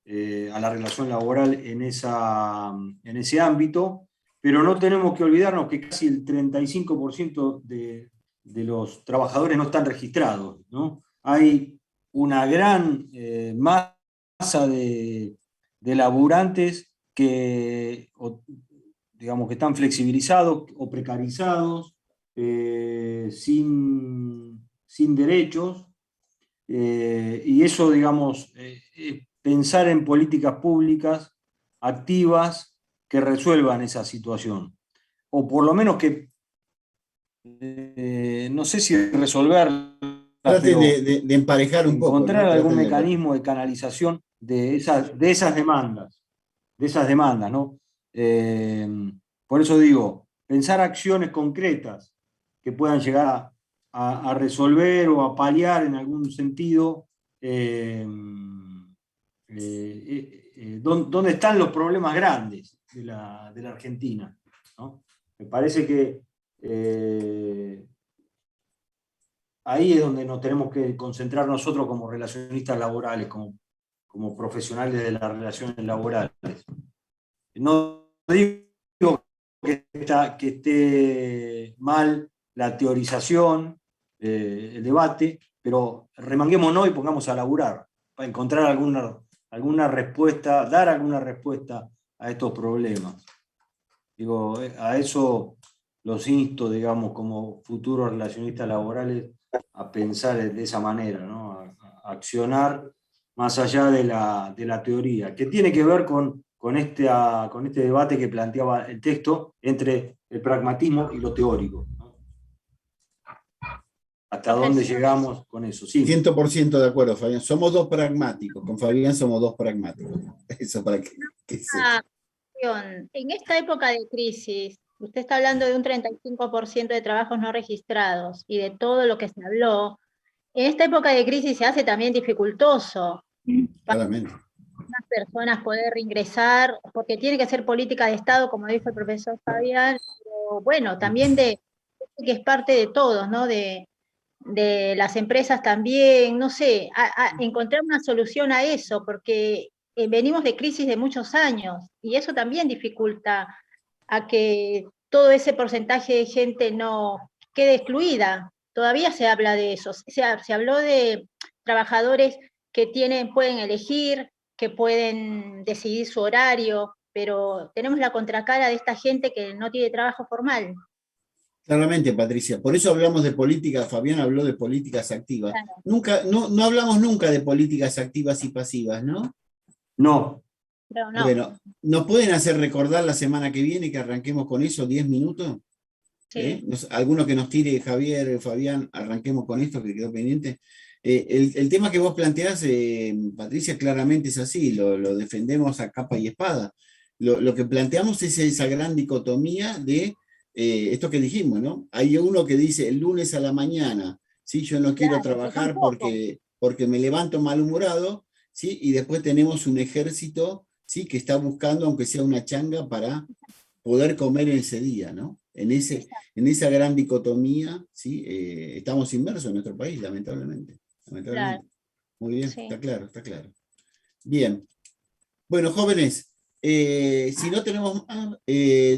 a la relación laboral en ese ámbito, pero no tenemos que olvidarnos que casi el 35% de los trabajadores no están registrados, ¿no? Hay una gran masa de laburantes que, digamos, que están flexibilizados o precarizados, sin derechos, y eso, digamos, pensar en políticas públicas activas que resuelvan esa situación, o por lo menos que, no sé si resolverla, Traten pero de emparejar un poco, ¿no? encontrar algún Traten de mecanismo de canalización de esas demandas, ¿no? Por eso digo, pensar acciones concretas que puedan llegar a resolver o a paliar en algún sentido dónde están los problemas grandes de la Argentina, ¿no? Me parece que ahí es donde nos tenemos que concentrar nosotros como relacionistas laborales, como profesionales de las relaciones laborales. No digo que esté mal la teorización, el debate, pero remanguémonos y pongamos a laburar para encontrar alguna respuesta, dar alguna respuesta a estos problemas. Digo, a eso los insto, digamos, como futuros relacionistas laborales, a pensar de esa manera, ¿no? A accionar más allá de la teoría, que tiene que ver con este debate que planteaba el texto entre el pragmatismo y lo teórico, ¿no? ¿Hasta dónde llegamos con eso? Sí. 100% de acuerdo, Fabián. Somos dos pragmáticos. Con Fabián somos dos pragmáticos. Eso para que sepa. En esta época de crisis, usted está hablando de un 35% de trabajos no registrados y de todo lo que se habló. En esta época de crisis se hace también dificultoso Claramente. para las personas poder reingresar, porque tiene que ser política de Estado, como dijo el profesor Fabián, pero bueno, también que es parte de todos, ¿no? De las empresas también, no sé, encontrar una solución a eso, porque venimos de crisis de muchos años y eso también dificulta a que todo ese porcentaje de gente no quede excluida. Todavía se habla de eso, se habló de trabajadores que pueden elegir, que pueden decidir su horario, pero tenemos la contracara de esta gente que no tiene trabajo formal. Claramente, Patricia. Por eso hablamos de política. Fabián habló de políticas activas. Claro. No hablamos nunca de políticas activas y pasivas, ¿no? No. Pero no. Bueno, ¿nos pueden hacer recordar la semana que viene que arranquemos con eso, 10 minutos? Sí. Alguno que nos tire, Javier, Fabián, arranquemos con esto que quedó pendiente. El tema que vos planteás, Patricia, claramente es así, lo defendemos a capa y espada. Lo que planteamos es esa gran dicotomía de esto que dijimos, ¿no? Hay uno que dice el lunes a la mañana, ¿sí? Yo no quiero trabajar porque me levanto malhumorado, ¿sí? Y después tenemos un ejército, ¿sí? Que está buscando, aunque sea una changa, para poder comer ese día, ¿no? En esa gran dicotomía, ¿sí? Estamos inmersos en nuestro país, lamentablemente. Claro. Muy bien, Sí. está claro. Bien. Bueno, jóvenes, si no tenemos más,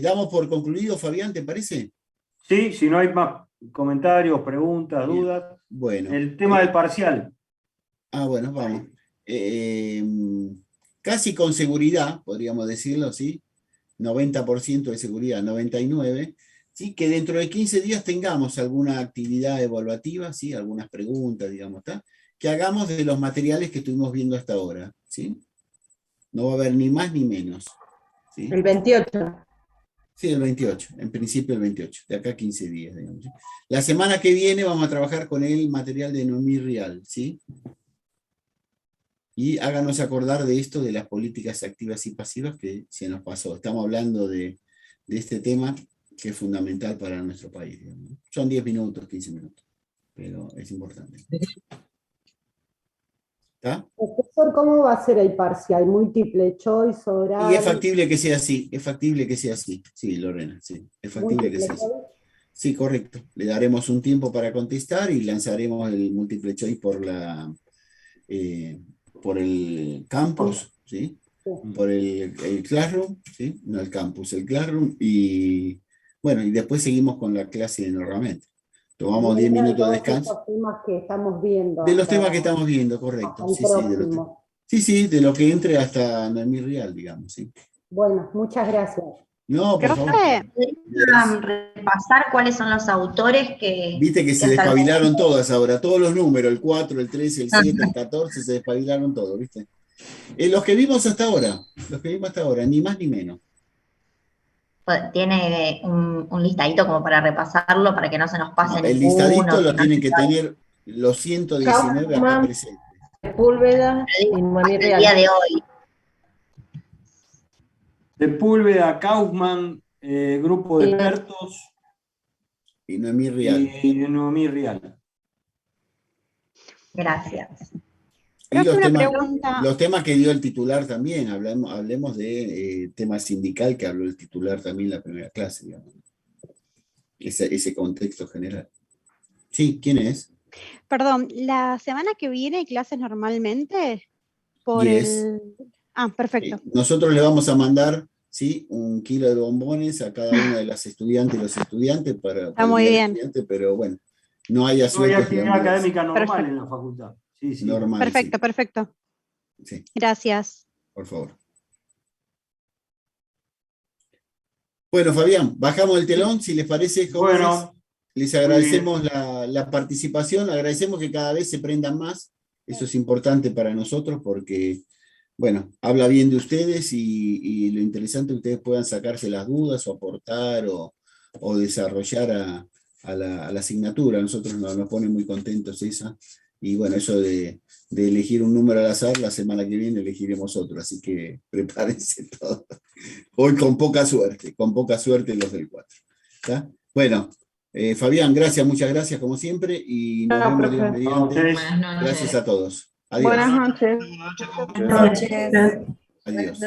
damos por concluido, Fabián, ¿te parece? Sí, si no hay más comentarios, preguntas, Bien. dudas. Bueno. El tema del parcial. Bueno, vamos. Casi con seguridad, podríamos decirlo, ¿sí? 90% de seguridad, 99%, ¿sí? Que dentro de 15 días tengamos alguna actividad evaluativa, ¿sí? Algunas preguntas, digamos, ¿está? Que hagamos de los materiales que estuvimos viendo hasta ahora, ¿sí? No va a haber ni más ni menos, ¿sí? El 28. Sí, el 28, en principio el 28, de acá a 15 días, digamos, ¿sí? La semana que viene vamos a trabajar con el material de Noemí Rial, ¿sí? Y háganos acordar de esto, de las políticas activas y pasivas que se nos pasó. Estamos hablando de este tema que es fundamental para nuestro país, digamos, ¿no? Son 10 minutos, 15 minutos, pero es importante. ¿Está? Profesor, ¿cómo va a ser el parcial? ¿Múltiple choice, oral? Y es factible que sea así, sí, Lorena, sí, es factible que sea así. Sí, correcto. Le daremos un tiempo para contestar y lanzaremos el múltiple choice por el campus, ¿sí? Por el Classroom, ¿sí? No el campus, el Classroom, y bueno, y después seguimos con la clase normalmente. Tomamos 10 minutos de descanso. Los temas que estamos viendo. De los temas que estamos viendo, correcto. Sí, de lo que entre hasta Noemí Rial, digamos, sí. Bueno, muchas gracias. No, por favor. Repasar cuáles son los autores que... Viste que se despabilaron todas ahora, todos los números, el 4, el 13, el 7, el 14, se despabilaron todos, ¿viste? Los que vimos hasta ahora, ni más ni menos. Tiene un listadito como para repasarlo, para que no se nos pase ninguno. El listadito lo tienen que tener los 119 acá presentes. Sepúlveda y Noemí Rial. El día de hoy. Sepúlveda, Kaufman, grupo de expertos. Y Noemí Rial. Y Noemí Rial. Gracias. Y Profe, una pregunta. los temas que dio el titular también, hablemos de tema sindical que habló el titular también en la primera clase, digamos. Ese contexto general. Sí, ¿quién es? Perdón, ¿la semana que viene hay clases normalmente? Yes. Perfecto. Nosotros le vamos a mandar, ¿sí?, 1 kilo de bombones a cada una de las estudiantes y los estudiantes para Está muy bien. Pero bueno, no hay No hay asuetos. actividad académica normal Perfecto. en la facultad. Sí, sí. Normal, Perfecto, sí. perfecto. Sí, Gracias. por favor. Bueno, Fabián, bajamos el telón, si les parece, jóvenes. Bueno, Les agradecemos la participación, agradecemos que cada vez se prendan más. Eso es importante para nosotros porque, bueno, habla bien de ustedes y lo interesante es que ustedes puedan sacarse las dudas o aportar o desarrollar a la asignatura. A nosotros nos pone muy contentos esa. Y bueno, eso de elegir un número al azar, la semana que viene elegiremos otro. Así que prepárense todos. Hoy con poca suerte los del 4. ¿Está? Bueno. Fabián, gracias, muchas gracias como siempre y nos vemos Dios mediante. Buenas noches. Gracias a todos. Adiós. Buenas noches. Buenas noches. Adiós.